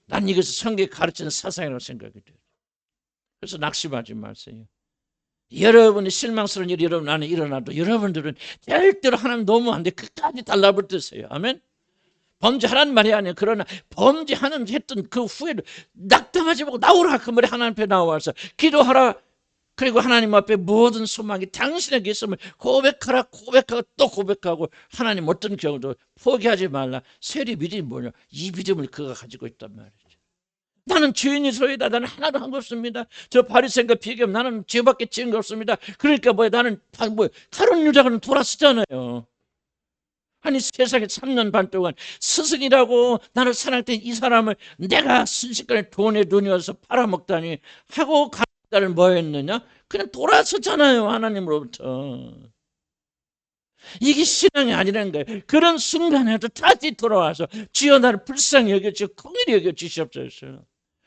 난 이것을 성경에 가르치는 사상이라고 생각이 돼요. 그래서 낙심하지 마세요. 여러분이 실망스러운 일이 여러분 안에 일어나도 여러분들은 절대로 하나님 너무 안 돼. 끝까지 달라붙으세요. 아멘. 범죄하라는 말이 아니에요. 그러나 범죄하는 했던 그 후에도 낙담하지 말고 나오라 그 말이 하나님 앞에 나와서 기도하라. 그리고 하나님 앞에 모든 소망이 당신에게 있음을 고백하라. 고백하고 또 고백하고 하나님 어떤 경우도 포기하지 말라. 세리 믿음이 뭐냐? 이 믿음을 그가 가지고 있단 말이에요. 나는 죄인이소이다. 나는 하나도 한 거 없습니다. 저 바리새인과 비교하면 나는 죄밖에 지은 거 없습니다. 그러니까 뭐야? 나는 가룟 유다는 돌아서잖아요. 아니 세상에 3년 반 동안 스승이라고 나를 사랑할 때 이 사람을 내가 순식간에 돈에 눈이 와서 팔아먹다니 하고 가룟유다를 뭐 했느냐? 그냥 돌아서잖아요. 하나님으로부터. 이게 신앙이 아니라는 거예요. 그런 순간에도 다시 돌아와서 주여 나를 불쌍히 여겨주시고 긍휼히 여겨주시옵소서.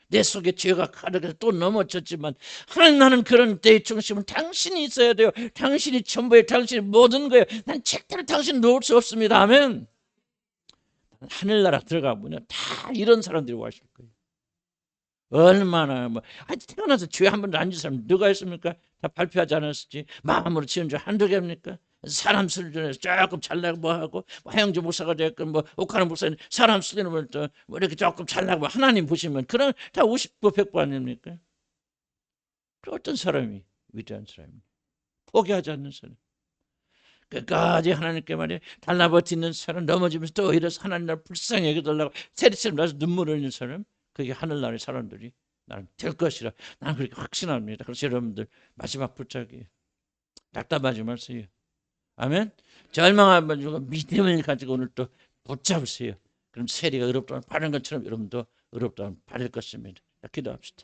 내 속에 죄가 가득해서 또 넘어졌지만 하나님 나는 그런 때의 중심은 당신이 있어야 돼요. 당신이 전부예요. 당신이 모든 거예요. 난 절대로 당신 놓을 수 없습니다. 아멘. 하늘나라 들어가보면 다 이런 사람들이 와실 거예요. 얼마나 태어나서 죄 한 번도 안 지은 사람 누가 있습니까? 다 발표하지 않았을지. 마음으로 지은 죄 한두 개입니까? 사람 수준에서 조금 잘나고 뭐하고 하영주 목사가 됐건 옥하는 목사님 사람 수준으로 뭐 이렇게 조금 잘나고 하나님 보시면 그럼 다 50부 100부 아닙니까? 어떤 사람이 위대한 사람입니다. 포기하지 않는 사람. 끝까지 하나님께 말이야 달라붙는 사람, 넘어지면서 또 일어서 하나님 나를 불쌍히 여겨달라고 세리처럼 나서 눈물을 흘리는 사람, 그게 하늘나라의 사람들이 나는 될 것이라 나는 그렇게 확신합니다. 그래서 여러분들 마지막 붙잡기 낙담하지 마세요. 아멘. 절망하면 믿음을 가지고 오늘 또 붙잡으세요. 그럼 세리가 의롭다면 바른 것처럼 여러분도 의롭다면 바를 것입니다. 기도합시다.